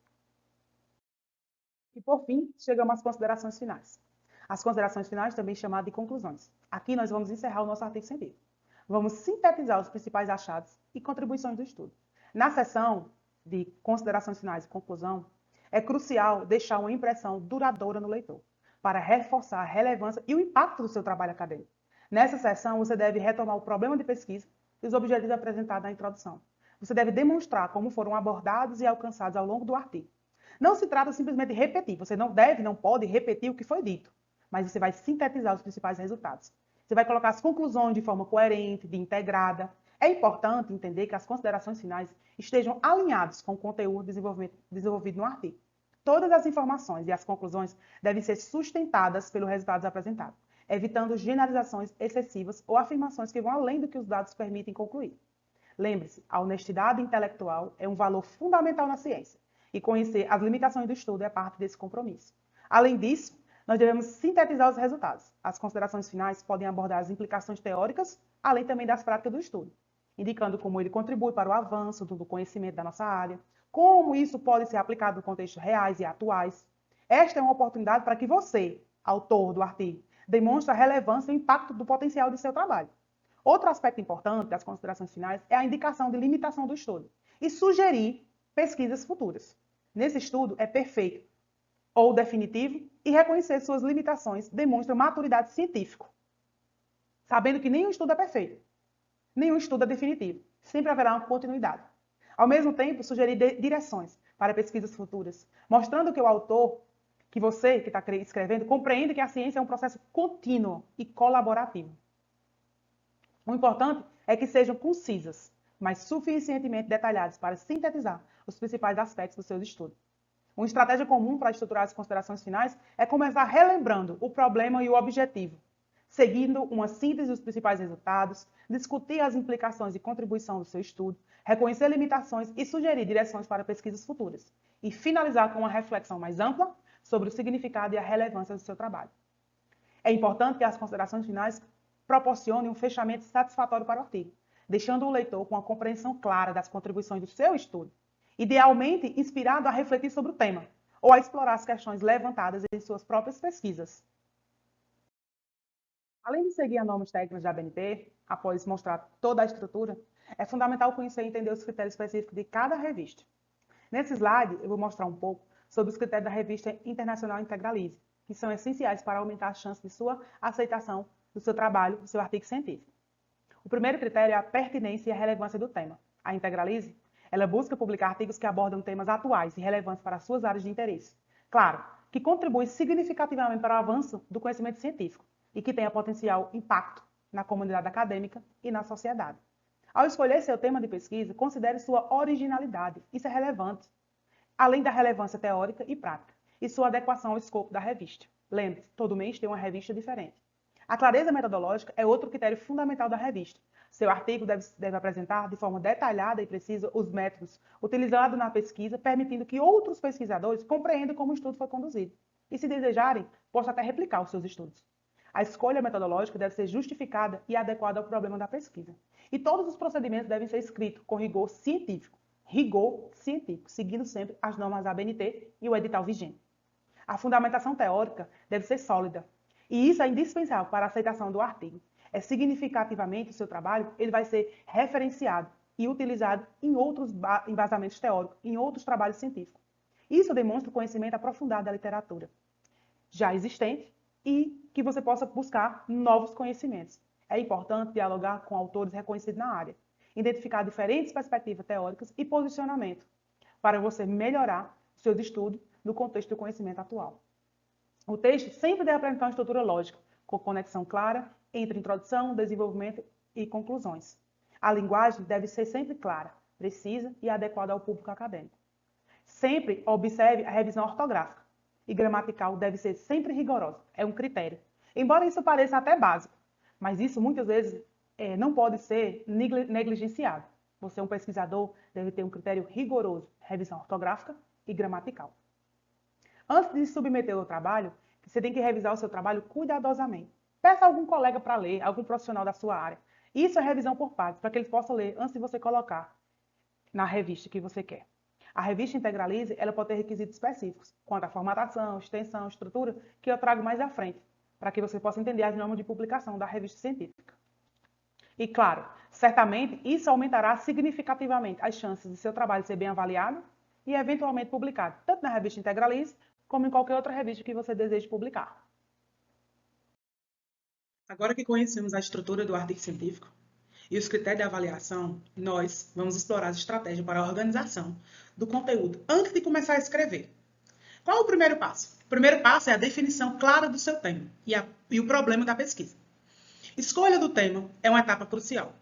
E, por fim, chegamos às considerações finais. As considerações finais, também chamadas de conclusões. Aqui nós vamos encerrar o nosso artigo científico. Vamos sintetizar os principais achados e contribuições do estudo. Na seção de considerações finais e conclusão, é crucial deixar uma impressão duradoura no leitor, para reforçar a relevância e o impacto do seu trabalho acadêmico. Nessa seção, você deve retomar o problema de pesquisa e os objetivos apresentados na introdução. Você deve demonstrar como foram abordados e alcançados ao longo do artigo. Não se trata simplesmente de repetir. Você não pode repetir o que foi dito, mas você vai sintetizar os principais resultados. Você vai colocar as conclusões de forma coerente, de integrada. É importante entender que as considerações finais estejam alinhadas com o conteúdo desenvolvido no artigo. Todas as informações e as conclusões devem ser sustentadas pelos resultados apresentados, evitando generalizações excessivas ou afirmações que vão além do que os dados permitem concluir. Lembre-se, a honestidade intelectual é um valor fundamental na ciência, e conhecer as limitações do estudo é parte desse compromisso. Além disso, nós devemos sintetizar os resultados. As considerações finais podem abordar as implicações teóricas, além também das práticas do estudo, indicando como ele contribui para o avanço do conhecimento da nossa área, como isso pode ser aplicado em contextos reais e atuais. Esta é uma oportunidade para que você, autor do artigo, demonstre a relevância e o impacto do potencial de seu trabalho. Outro aspecto importante das considerações finais é a indicação de limitação do estudo e sugerir pesquisas futuras. Nesse estudo é perfeito ou definitivo e reconhecer suas limitações demonstra maturidade científica, sabendo que nenhum estudo é perfeito, nenhum estudo é definitivo, sempre haverá uma continuidade. Ao mesmo tempo, sugerir direções para pesquisas futuras, mostrando que o autor que você, que está escrevendo, compreenda que a ciência é um processo contínuo e colaborativo. O importante é que sejam concisas, mas suficientemente detalhadas para sintetizar os principais aspectos do seu estudo. Uma estratégia comum para estruturar as considerações finais é começar relembrando o problema e o objetivo, seguindo uma síntese dos principais resultados, discutir as implicações e contribuição do seu estudo, reconhecer limitações e sugerir direções para pesquisas futuras, e finalizar com uma reflexão mais ampla sobre o significado e a relevância do seu trabalho. É importante que as considerações finais proporcionem um fechamento satisfatório para o artigo, deixando o leitor com uma compreensão clara das contribuições do seu estudo, idealmente inspirado a refletir sobre o tema, ou a explorar as questões levantadas em suas próprias pesquisas. Além de seguir as normas técnicas da ABNT, após mostrar toda a estrutura, é fundamental conhecer e entender os critérios específicos de cada revista. Nesse slide, eu vou mostrar um pouco sobre os critérios da revista Internacional Integralize, que são essenciais para aumentar a chance de sua aceitação do seu trabalho, do seu artigo científico. O primeiro critério é a pertinência e a relevância do tema. A Integralize, ela busca publicar artigos que abordam temas atuais e relevantes para as suas áreas de interesse. Claro, que contribui significativamente para o avanço do conhecimento científico e que tenha potencial impacto na comunidade acadêmica e na sociedade. Ao escolher seu tema de pesquisa, considere sua originalidade. Isso é relevante, além da relevância teórica e prática, e sua adequação ao escopo da revista. Lembre-se, todo mês tem uma revista diferente. A clareza metodológica é outro critério fundamental da revista. Seu artigo deve apresentar de forma detalhada e precisa os métodos utilizados na pesquisa, permitindo que outros pesquisadores compreendam como o estudo foi conduzido. E, se desejarem, possam até replicar os seus estudos. A escolha metodológica deve ser justificada e adequada ao problema da pesquisa. E todos os procedimentos devem ser escritos com rigor científico, seguindo sempre as normas da ABNT e o edital vigente. A fundamentação teórica deve ser sólida, e isso é indispensável para a aceitação do artigo. Significativamente, o seu trabalho ele vai ser referenciado e utilizado em outros embasamentos teóricos, em outros trabalhos científicos. Isso demonstra o conhecimento aprofundado da literatura já existente e que você possa buscar novos conhecimentos. É importante dialogar com autores reconhecidos na área, identificar diferentes perspectivas teóricas e posicionamento para você melhorar os seus estudos no contexto do conhecimento atual. O texto sempre deve apresentar uma estrutura lógica, com conexão clara entre introdução, desenvolvimento e conclusões. A linguagem deve ser sempre clara, precisa e adequada ao público acadêmico. Sempre observe a revisão ortográfica e gramatical deve ser sempre rigorosa, é um critério. Embora isso pareça até básico, mas isso muitas vezes não pode ser negligenciado. Você é um pesquisador, deve ter um critério rigoroso, revisão ortográfica e gramatical. Antes de submeter o trabalho, você tem que revisar o seu trabalho cuidadosamente. Peça a algum colega para ler, algum profissional da sua área. Isso é revisão por partes, para que eles possam ler antes de você colocar na revista que você quer. A revista Integralize, ela pode ter requisitos específicos, quanto à formatação, extensão, estrutura, que eu trago mais à frente, para que você possa entender as normas de publicação da revista científica. E, claro, certamente isso aumentará significativamente as chances de seu trabalho ser bem avaliado e, eventualmente, publicado, tanto na revista Integralize, como em qualquer outra revista que você deseje publicar. Agora que conhecemos a estrutura do artigo científico e os critérios de avaliação, nós vamos explorar as estratégias para a organização do conteúdo antes de começar a escrever. Qual é o primeiro passo? O primeiro passo é a definição clara do seu tema e o problema da pesquisa. Escolha do tema é uma etapa crucial.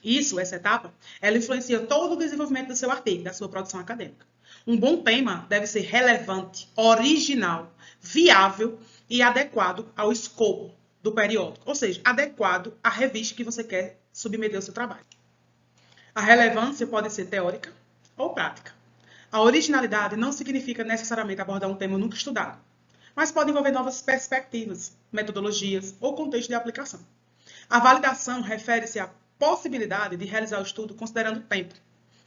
Essa etapa, ela influencia todo o desenvolvimento do seu artigo, da sua produção acadêmica. Um bom tema deve ser relevante, original, viável e adequado ao escopo do periódico, ou seja, adequado à revista que você quer submeter o seu trabalho. A relevância pode ser teórica ou prática. A originalidade não significa necessariamente abordar um tema nunca estudado, mas pode envolver novas perspectivas, metodologias ou contexto de aplicação. A validação refere-se à possibilidade de realizar o estudo considerando o tempo,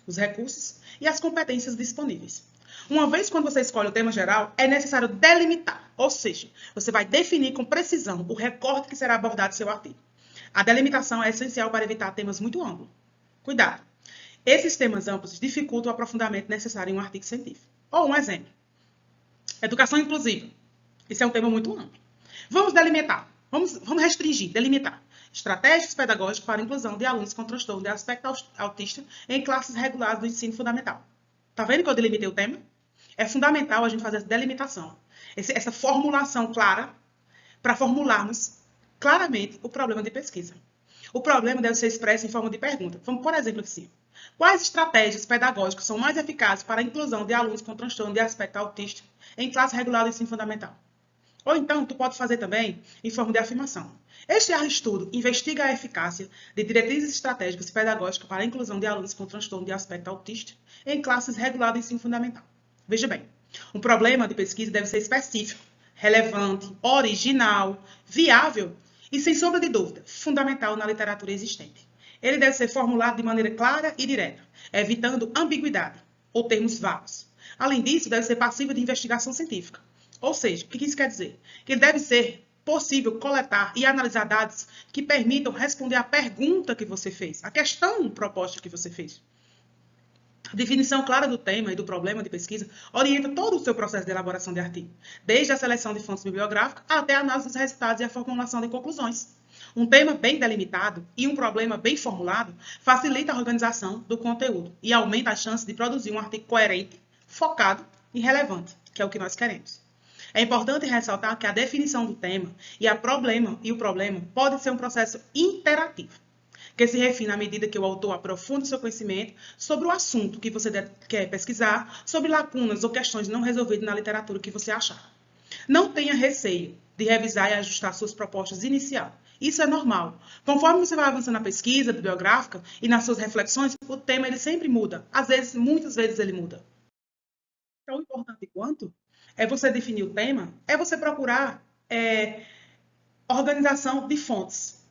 os recursos e as competências disponíveis. Uma vez quando você escolhe o tema geral, é necessário delimitar, ou seja, você vai definir com precisão o recorte que será abordado em seu artigo. A delimitação é essencial para evitar temas muito amplos. Cuidado! Esses temas amplos dificultam o aprofundamento necessário em um artigo científico. Ou um exemplo. Educação inclusiva. Esse é um tema muito amplo. Vamos delimitar. Vamos restringir, delimitar. Estratégias pedagógicas para a inclusão de alunos com transtorno de aspecto autista em classes regulares do ensino fundamental. Tá vendo que eu delimitei o tema? É fundamental a gente fazer essa delimitação. essa formulação clara para formularmos claramente o problema de pesquisa. O problema deve ser expresso em forma de pergunta. Vamos, por exemplo, assim. Quais estratégias pedagógicas são mais eficazes para a inclusão de alunos com transtorno de aspecto autista em classe regular do ensino fundamental? Ou então, tu pode fazer também em forma de afirmação. Este estudo investiga a eficácia de diretrizes estratégicas pedagógicas para a inclusão de alunos com transtorno de aspecto autista em classes regulares do ensino fundamental. Veja bem, um problema de pesquisa deve ser específico, relevante, original, viável e, sem sombra de dúvida, fundamental na literatura existente. Ele deve ser formulado de maneira clara e direta, evitando ambiguidade ou termos vagos. Além disso, deve ser passível de investigação científica. Ou seja, o que isso quer dizer? Que ele deve ser possível coletar e analisar dados que permitam responder à pergunta que você fez, à questão proposta que você fez. A definição clara do tema e do problema de pesquisa orienta todo o seu processo de elaboração de artigo, desde a seleção de fontes bibliográficas até a análise dos resultados e a formulação de conclusões. Um tema bem delimitado e um problema bem formulado facilita a organização do conteúdo e aumenta a chance de produzir um artigo coerente, focado e relevante, que é o que nós queremos. É importante ressaltar que a definição do tema e o problema pode ser um processo interativo, que se refina à medida que o autor aprofunda o seu conhecimento sobre o assunto que você quer pesquisar, sobre lacunas ou questões não resolvidas na literatura que você achar. Não tenha receio de revisar e ajustar suas propostas iniciais. Isso é normal. Conforme você vai avançando na pesquisa bibliográfica e nas suas reflexões, o tema ele sempre muda. Às vezes, muitas vezes ele muda. Tão importante quanto é você definir o tema, é você procurar organização de fontes.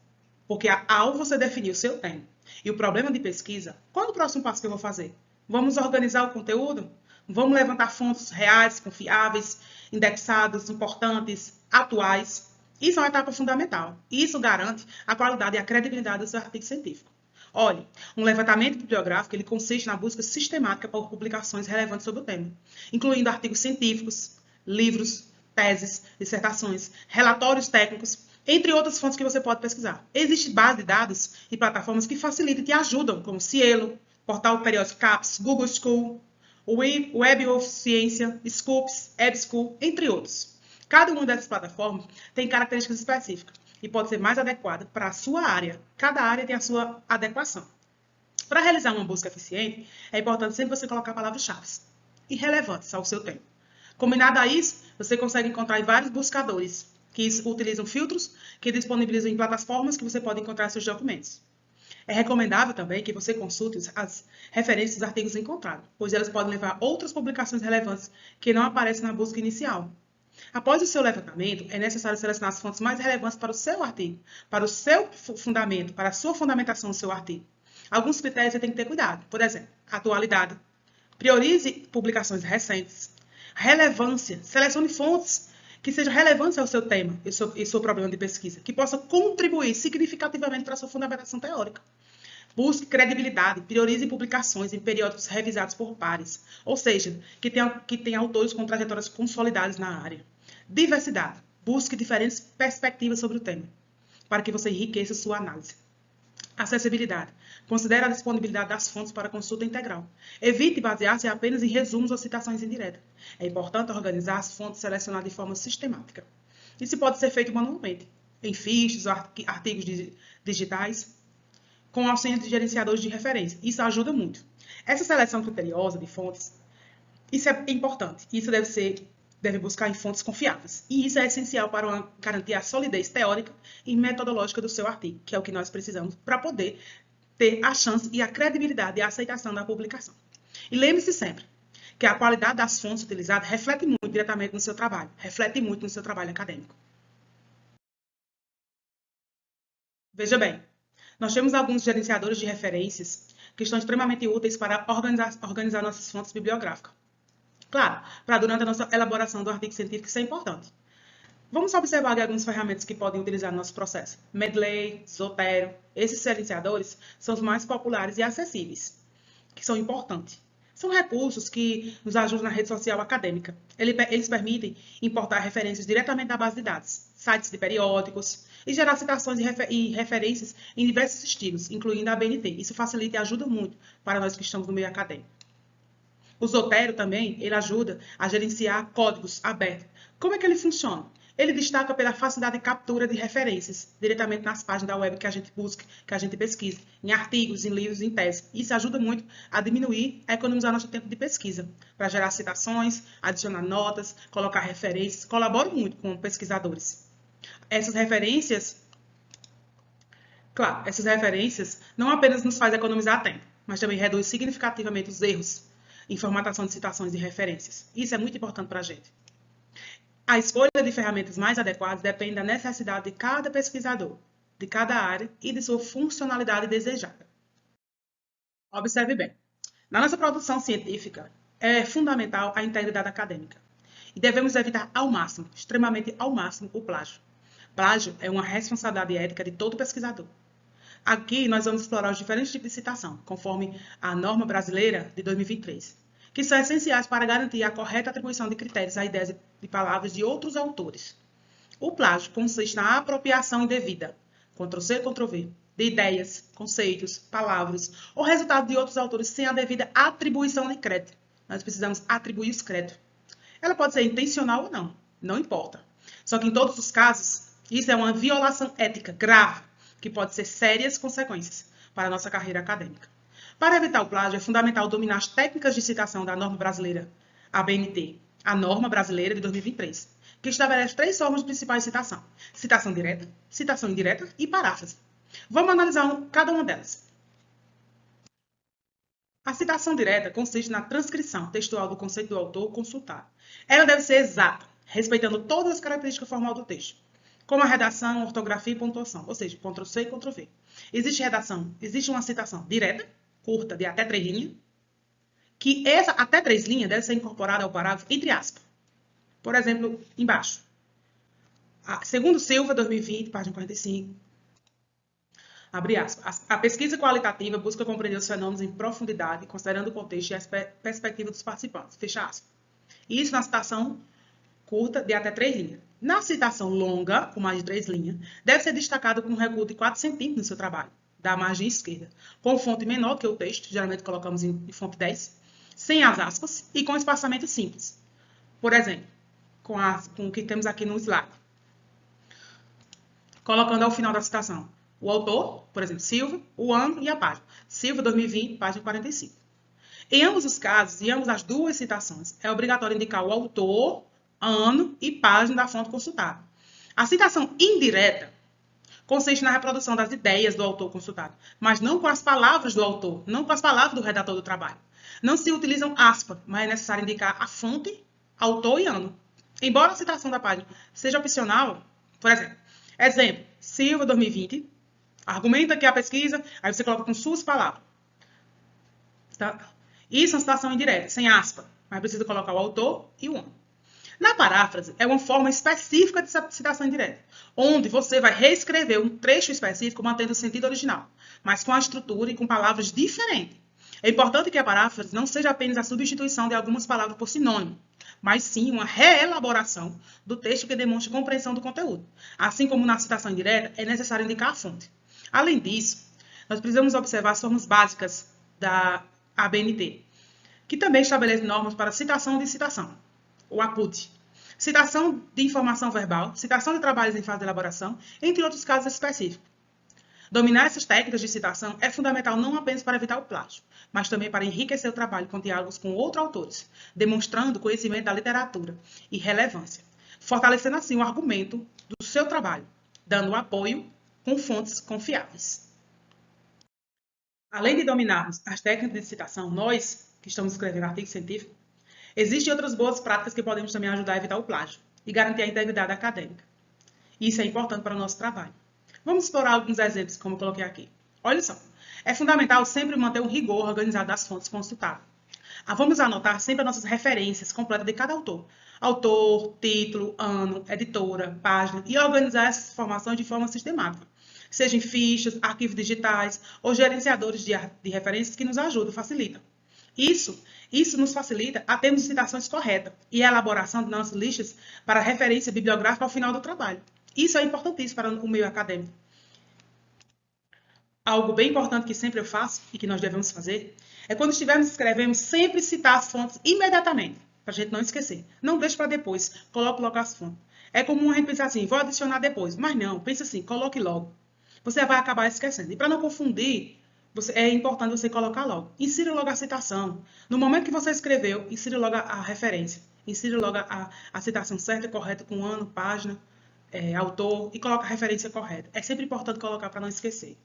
Porque ao você definir o seu tema e o problema de pesquisa, qual é o próximo passo que eu vou fazer? Vamos organizar o conteúdo? Vamos levantar fontes reais, confiáveis, indexadas, importantes, atuais? Isso é uma etapa fundamental. Isso garante a qualidade e a credibilidade do seu artigo científico. Olhe, um levantamento bibliográfico ele consiste na busca sistemática por publicações relevantes sobre o tema, incluindo artigos científicos, livros, teses, dissertações, relatórios técnicos, entre outras fontes que você pode pesquisar. Existe base de dados e plataformas que facilitam e te ajudam, como Cielo, Portal Periódico CAPES, Google School, Web of Ciência, Scopus, EBSCOol, entre outros. Cada uma dessas plataformas tem características específicas e pode ser mais adequada para a sua área. Cada área tem a sua adequação. Para realizar uma busca eficiente, é importante sempre você colocar palavras-chave e relevantes ao seu tema. Combinado a isso, você consegue encontrar em vários buscadores que utilizam filtros que disponibilizam em plataformas que você pode encontrar seus documentos. É recomendável também que você consulte as referências dos artigos encontrados, pois elas podem levar a outras publicações relevantes que não aparecem na busca inicial. Após o seu levantamento, é necessário selecionar as fontes mais relevantes para o seu artigo, para o seu fundamento, para a sua fundamentação do seu artigo. Alguns critérios você tem que ter cuidado. Por exemplo, atualidade. Priorize publicações recentes. Relevância. Selecione fontes que sejam relevantes ao seu tema e seu problema de pesquisa, que possam contribuir significativamente para a sua fundamentação teórica. Busque credibilidade, priorize publicações em periódicos revisados por pares, ou seja, que tenha autores com trajetórias consolidadas na área. Diversidade, busque diferentes perspectivas sobre o tema, para que você enriqueça sua análise. Acessibilidade, considere a disponibilidade das fontes para consulta integral. Evite basear-se apenas em resumos ou citações indiretas. É importante organizar as fontes selecionadas de forma sistemática. Isso pode ser feito manualmente, em fichas ou artigos digitais, com auxílio de gerenciadores de referência. Isso ajuda muito. Essa seleção criteriosa de fontes, isso é importante. Isso deve buscar em fontes confiáveis. E isso é essencial para garantir a solidez teórica e metodológica do seu artigo, que é o que nós precisamos para poder ter a chance e a credibilidade e a aceitação da publicação. E lembre-se sempre que a qualidade das fontes utilizadas reflete muito diretamente no seu trabalho, reflete muito no seu trabalho acadêmico. Veja bem, nós temos alguns gerenciadores de referências que estão extremamente úteis para organizar nossas fontes bibliográficas. Claro, para durante a nossa elaboração do artigo científico isso é importante. Vamos observar aqui algumas ferramentas que podem utilizar no nosso processo. Mendeley, Zotero, esses gerenciadores são os mais populares e acessíveis, que são importantes. São recursos que nos ajudam na rede social acadêmica. Eles permitem importar referências diretamente da base de dados, sites de periódicos, e gerar citações e referências em diversos estilos, incluindo a ABNT. Isso facilita e ajuda muito para nós que estamos no meio acadêmico. O Zotero também, ele ajuda a gerenciar códigos abertos. Como é que ele funciona? Ele destaca pela facilidade de captura de referências diretamente nas páginas da web que a gente busca, que a gente pesquisa, em artigos, em livros, em teses. Isso ajuda muito a diminuir, a economizar nosso tempo de pesquisa, para gerar citações, adicionar notas, colocar referências. Colabora muito com pesquisadores. Essas referências não apenas nos faz economizar tempo, mas também reduz significativamente os erros em formatação de citações e referências. Isso é muito importante para a gente. A escolha de ferramentas mais adequadas depende da necessidade de cada pesquisador, de cada área e de sua funcionalidade desejada. Observe bem. Na nossa produção científica, é fundamental a integridade acadêmica. E devemos evitar ao máximo, extremamente ao máximo, o plágio. Plágio é uma responsabilidade ética de todo pesquisador. Aqui nós vamos explorar os diferentes tipos de citação, conforme a norma brasileira de 2023, que são essenciais para garantir a correta atribuição de critérios a ideias e palavras de outros autores. O plágio consiste na apropriação indevida, Ctrl+C, Ctrl+V, de ideias, conceitos, palavras ou resultado de outros autores sem a devida atribuição de crédito. Nós precisamos atribuir os créditos. Ela pode ser intencional ou não, não importa. Só que em todos os casos, isso é uma violação ética grave, que pode ser sérias consequências para a nossa carreira acadêmica. Para evitar o plágio, é fundamental dominar as técnicas de citação da norma brasileira, a BNT, a norma brasileira de 2023, que estabelece 3 formas principais de citação: citação direta, citação indireta e paráfrase. Vamos analisar cada uma delas. A citação direta consiste na transcrição textual do conceito do autor consultado. Ela deve ser exata, respeitando todas as características formais do texto, como a redação, ortografia e pontuação, ou seja, Ctrl+C e Ctrl+V. Existe uma citação direta, curta, de até 3 linhas, que essa até 3 linhas deve ser incorporada ao parágrafo entre aspas. Por exemplo, embaixo. Segundo Silva, 2020, página 45. Abre aspas. A pesquisa qualitativa busca compreender os fenômenos em profundidade, considerando o contexto e a perspectiva dos participantes. Fecha aspas. Isso na citação curta de até 3 linhas. Na citação longa, com mais de 3 linhas, deve ser destacado com um recuo de 4 centímetros no seu trabalho, da margem esquerda, com fonte menor que o texto, geralmente colocamos em fonte 10, sem as aspas e com espaçamento simples. Por exemplo, com o que temos aqui no slide. Colocando ao final da citação o autor, por exemplo, Silva, o ano e a página. Silva, 2020, página 45. Em ambos os casos, em ambas as duas citações, é obrigatório indicar o autor, ano e página da fonte consultada. A citação indireta consiste na reprodução das ideias do autor consultado, mas não com as palavras do autor, não com as palavras do redator do trabalho. Não se utilizam aspas, mas é necessário indicar a fonte, autor e ano. Embora a citação da página seja opcional, por exemplo, Silva, 2020, argumenta que a pesquisa, aí você coloca com suas palavras. Tá? Isso é uma citação indireta, sem aspas, mas precisa colocar o autor e o ano. Na paráfrase, é uma forma específica de citação indireta, onde você vai reescrever um trecho específico mantendo o sentido original, mas com a estrutura e com palavras diferentes. É importante que a paráfrase não seja apenas a substituição de algumas palavras por sinônimo, mas sim uma reelaboração do texto que demonstre compreensão do conteúdo. Assim como na citação indireta, é necessário indicar a fonte. Além disso, nós precisamos observar as formas básicas da ABNT, que também estabelece normas para citação de citação, o APUT. Citação de informação verbal, citação de trabalhos em fase de elaboração, entre outros casos específicos. Dominar essas técnicas de citação é fundamental não apenas para evitar o plágio, mas também para enriquecer o trabalho com diálogos com outros autores, demonstrando conhecimento da literatura e relevância, fortalecendo assim o argumento do seu trabalho, dando apoio com fontes confiáveis. Além de dominarmos as técnicas de citação, nós, que estamos escrevendo artigo científico, existem outras boas práticas que podemos também ajudar a evitar o plágio e garantir a integridade acadêmica. Isso é importante para o nosso trabalho. Vamos explorar alguns exemplos, como eu coloquei aqui. Olha só, é fundamental sempre manter um rigor organizado das fontes consultadas. Vamos anotar sempre as nossas referências completas de cada autor. Autor, título, ano, editora, página, e organizar essas informações de forma sistemática. Seja em fichas, arquivos digitais ou gerenciadores de referências que nos ajudam, facilitam. Isso nos facilita a termos citações corretas e a elaboração de nossas listas para referência bibliográfica ao final do trabalho. Isso é importantíssimo para o meio acadêmico. Algo bem importante que sempre eu faço e que nós devemos fazer é quando estivermos escrevendo, sempre citar as fontes imediatamente, para a gente não esquecer. Não deixe para depois, coloque logo as fontes. É comum a gente pensar assim, vou adicionar depois, mas não, pense assim, coloque logo. Você vai acabar esquecendo. E para não confundir, é importante você colocar logo. Insira logo a citação. No momento que você escreveu, insira logo a referência. Insira logo a citação certa, correta, com ano, página, autor, e coloca a referência correta. É sempre importante colocar para não esquecer.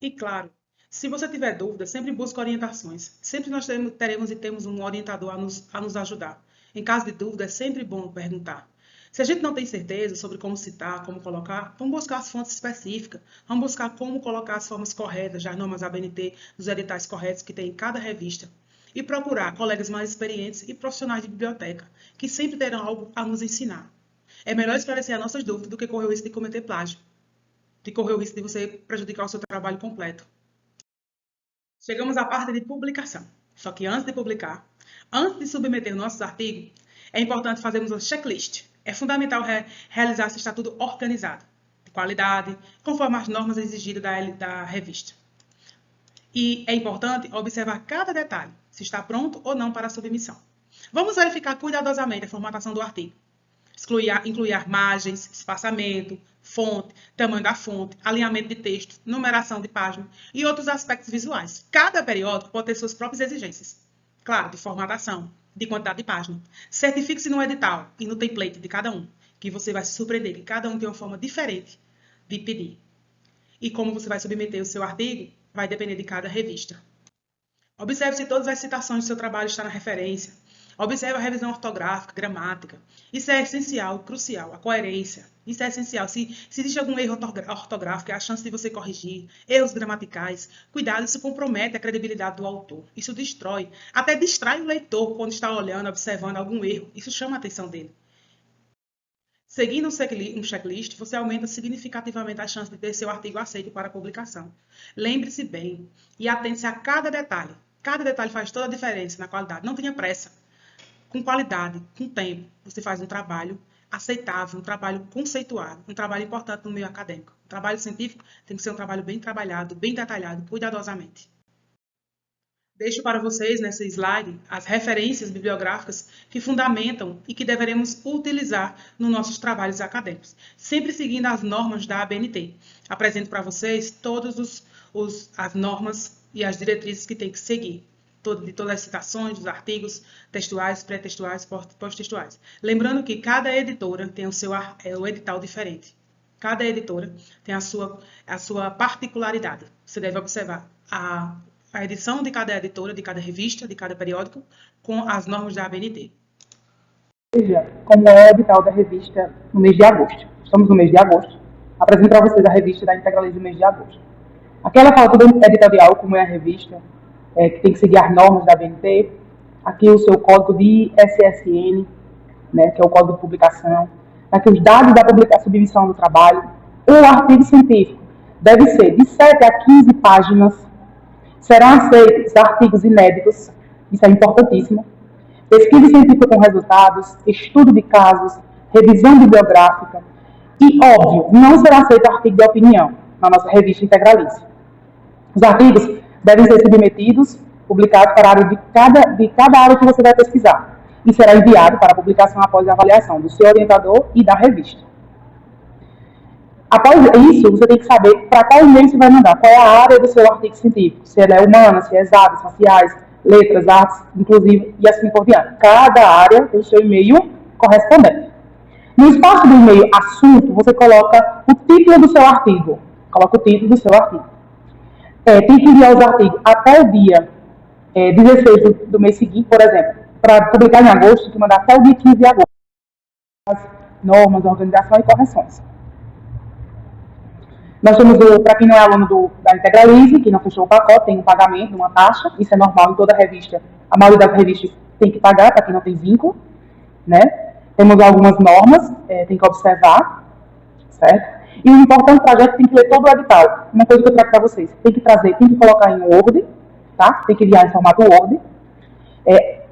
E claro, se você tiver dúvida, sempre busque orientações. Sempre nós teremos e temos um orientador a nos ajudar. Em caso de dúvida, é sempre bom perguntar. Se a gente não tem certeza sobre como citar, como colocar, vamos buscar as fontes específicas, vamos buscar como colocar as formas corretas, das normas ABNT, dos editais corretos que tem em cada revista, e procurar colegas mais experientes e profissionais de biblioteca, que sempre terão algo a nos ensinar. É melhor esclarecer as nossas dúvidas do que correr o risco de cometer plágio, de correr o risco de você prejudicar o seu trabalho completo. Chegamos à parte de publicação. Só que antes de publicar, antes de submeter nossos artigos, é importante fazermos uma checklist. É fundamental realizar esse estatuto organizado, de qualidade, conforme as normas exigidas da revista. E é importante observar cada detalhe, se está pronto ou não para a submissão. Vamos verificar cuidadosamente a formatação do artigo. Incluir margens, espaçamento, fonte, tamanho da fonte, alinhamento de texto, numeração de página e outros aspectos visuais. Cada periódico pode ter suas próprias exigências. Claro, de formatação, de quantidade de página. Certifique-se no edital e no template de cada um, que você vai se surpreender, que cada um tem uma forma diferente de pedir. E como você vai submeter o seu artigo, vai depender de cada revista. Observe se todas as citações do seu trabalho estão na referência. Observe a revisão ortográfica, gramática. Isso é essencial, crucial. A coerência. Isso é essencial. Se existe algum erro ortográfico, é a chance de você corrigir. Erros gramaticais. Cuidado, isso compromete a credibilidade do autor. Isso destrói. Até distrai o leitor quando está olhando, observando algum erro. Isso chama a atenção dele. Seguindo um checklist, você aumenta significativamente a chance de ter seu artigo aceito para publicação. Lembre-se bem e atente-se a cada detalhe. Cada detalhe faz toda a diferença na qualidade. Não tenha pressa. Com qualidade, com tempo, você faz um trabalho aceitável, um trabalho conceituado, um trabalho importante no meio acadêmico. O trabalho científico tem que ser um trabalho bem trabalhado, bem detalhado, cuidadosamente. Deixo para vocês, nesse slide, as referências bibliográficas que fundamentam e que deveremos utilizar nos nossos trabalhos acadêmicos, sempre seguindo as normas da ABNT. Apresento para vocês todas as normas e as diretrizes que tem que seguir. De todas as citações, dos artigos textuais, pré-textuais, pós-textuais. Lembrando que cada editora tem o edital diferente. Cada editora tem a sua particularidade. Você deve observar a edição de cada editora, de cada revista, de cada periódico, com as normas da ABNT. Veja como é o edital da revista no mês de agosto. Estamos no mês de agosto. Apresento para vocês a revista da Integralismo do mês de agosto. Aqui ela fala todo o editorial, como é a revista, que tem que seguir as normas da ABNT. Aqui o seu código de SSN, né, que é o código de publicação. Aqui os dados da publicação, submissão do trabalho. O artigo científico deve ser de 7 a 15 páginas. Serão aceitos artigos inéditos, isso é importantíssimo. Pesquisa científica com resultados, estudo de casos, revisão bibliográfica. E, óbvio, não será aceito artigo de opinião na nossa revista Integralismo. Os artigos devem ser submetidos, publicados para a área de cada área que você vai pesquisar. E será enviado para publicação após a avaliação do seu orientador e da revista. Após isso, você tem que saber para qual e-mail você vai mandar, qual é a área do seu artigo científico, se ela é humana, se é exatas, sociais, letras, artes, inclusive, e assim por diante. Cada área tem o seu e-mail correspondente. No espaço do e-mail assunto, você coloca o título do seu artigo. Coloca o título do seu artigo. Tem que enviar os artigos até o dia 16 do mês seguinte, por exemplo. Para publicar em agosto, tem que mandar até o dia 15 de agosto. As normas, organização e correções. Nós temos, para quem não é aluno da Integralize, que não fechou o pacote, tem um pagamento, uma taxa. Isso é normal em toda revista. A maioria das revistas tem que pagar, para quem não tem vínculo, né? Temos algumas normas, tem que observar, certo? E o importante projeto tem que ler todo o edital. Uma coisa que eu trago para vocês, tem que colocar em Word, tá? Tem que enviar em formato Word.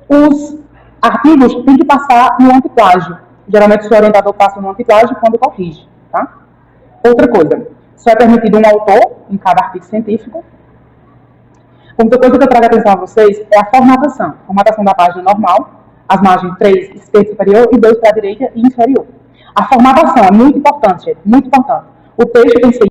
Os artigos tem que passar no antiplágio. Geralmente o seu orientador passa no antiplágio quando corrige, tá? Outra coisa, só é permitido um autor em cada artigo científico. Outra coisa que eu trago a atenção a vocês é a formatação. Formatação da página normal, as margens 3, esquerda superior, e 2 para a direita e inferior. A formatação é muito importante, gente, muito importante. O texto tem que ser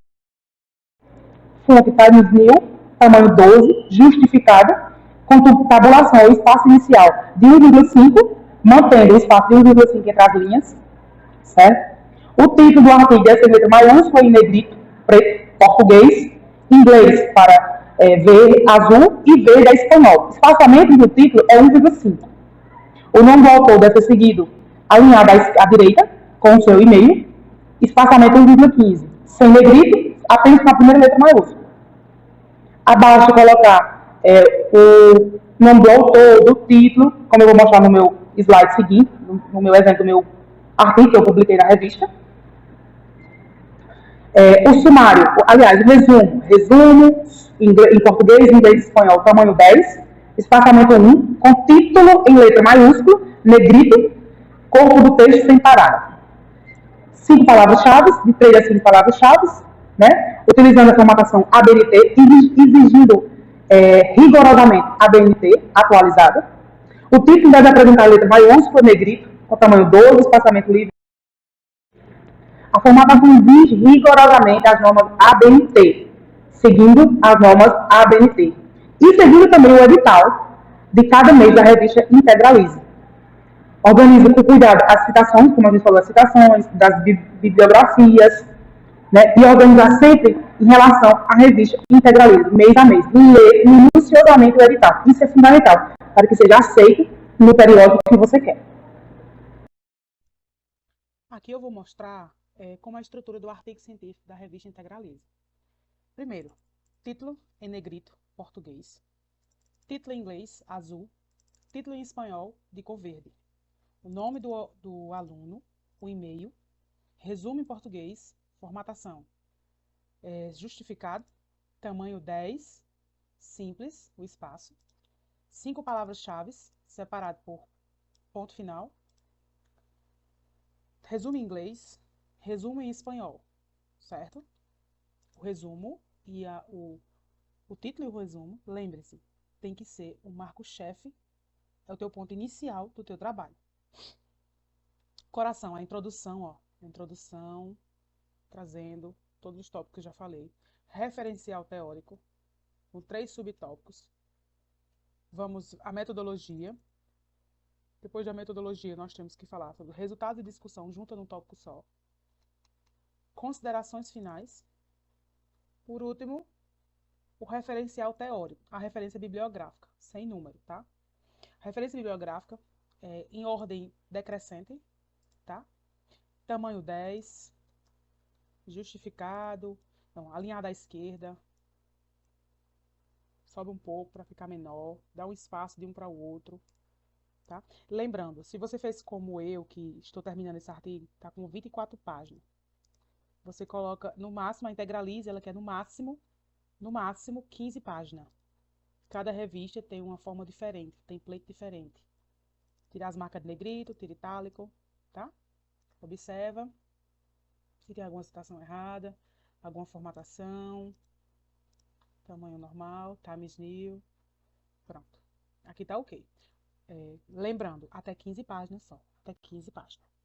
fonte Times New, tamanho 12, justificada, com tabulação ou espaço inicial de 1,5, mantendo o espaço de 1,5 entre as linhas, certo? O título do artigo deve ser letra maiúscula em negrito, preto, português, inglês para verde, azul e verde é espanhol. O espaçamento do título é 1,5. O nome do autor deve ser seguido alinhado à direita, com o seu e-mail, espaçamento 1,15. Sem negrito, apenas com a primeira letra maiúscula. Abaixo colocar o nome do autor, do título, como eu vou mostrar no meu slide seguinte, no meu exemplo, do meu artigo que eu publiquei na revista. O sumário, aliás, o resumo em português, inglês e espanhol, tamanho 10, espaçamento 1, com título em letra maiúscula, negrito, corpo do texto sem parágrafo. 5 palavras-chave, de 3 a 5 palavras-chave, né? Utilizando a formatação ABNT, exigindo rigorosamente ABNT atualizada. O título deve apresentar a letra maiúscula, negrito, com tamanho 12, espaçamento livre. A formatação exige rigorosamente as normas ABNT, seguindo as normas ABNT. E seguindo também o edital de cada mês da revista Integralize. Organiza com cuidado as citações, como a gente falou, as citações, das bibliografias, né? E organizar sempre em relação à revista Integralize, mês a mês. E ler minuciosamente o edital. Isso é fundamental, para que seja aceito no periódico que você quer. Aqui eu vou mostrar como é a estrutura do artigo científico da revista Integralize. Primeiro, título em negrito, português. Título em inglês, azul. Título em espanhol, de cor verde. O nome do aluno, o e-mail. Resumo em português, formatação. Justificado, tamanho 10, simples, o espaço. 5 palavras-chave, separado por ponto final. Resumo em inglês, resumo em espanhol, certo? O resumo e o título e o resumo, lembre-se, tem que ser o marco-chefe, é o teu ponto inicial do teu trabalho. Coração, a introdução, ó, a introdução, trazendo todos os tópicos que eu já falei. Referencial teórico, com 3 subtópicos. Vamos à metodologia. Depois da metodologia, nós temos que falar sobre resultado de discussão junto num tópico só. Considerações finais. Por último, o referencial teórico, a referência bibliográfica, sem número, tá? Referência bibliográfica em ordem decrescente, tá? Tamanho 10, justificado, não, alinhado à esquerda, sobe um pouco para ficar menor, dá um espaço de um para o outro, tá? Lembrando, se você fez como eu, que estou terminando esse artigo, tá com 24 páginas, você coloca no máximo, a Integralize, ela quer no máximo 15 páginas. Cada revista tem uma forma diferente, template diferente. Tirar as marcas de negrito, tira itálico, tá? Observa se tem alguma citação errada, alguma formatação, tamanho normal, Times New, pronto. Aqui tá ok. Lembrando, até 15 páginas só, até 15 páginas.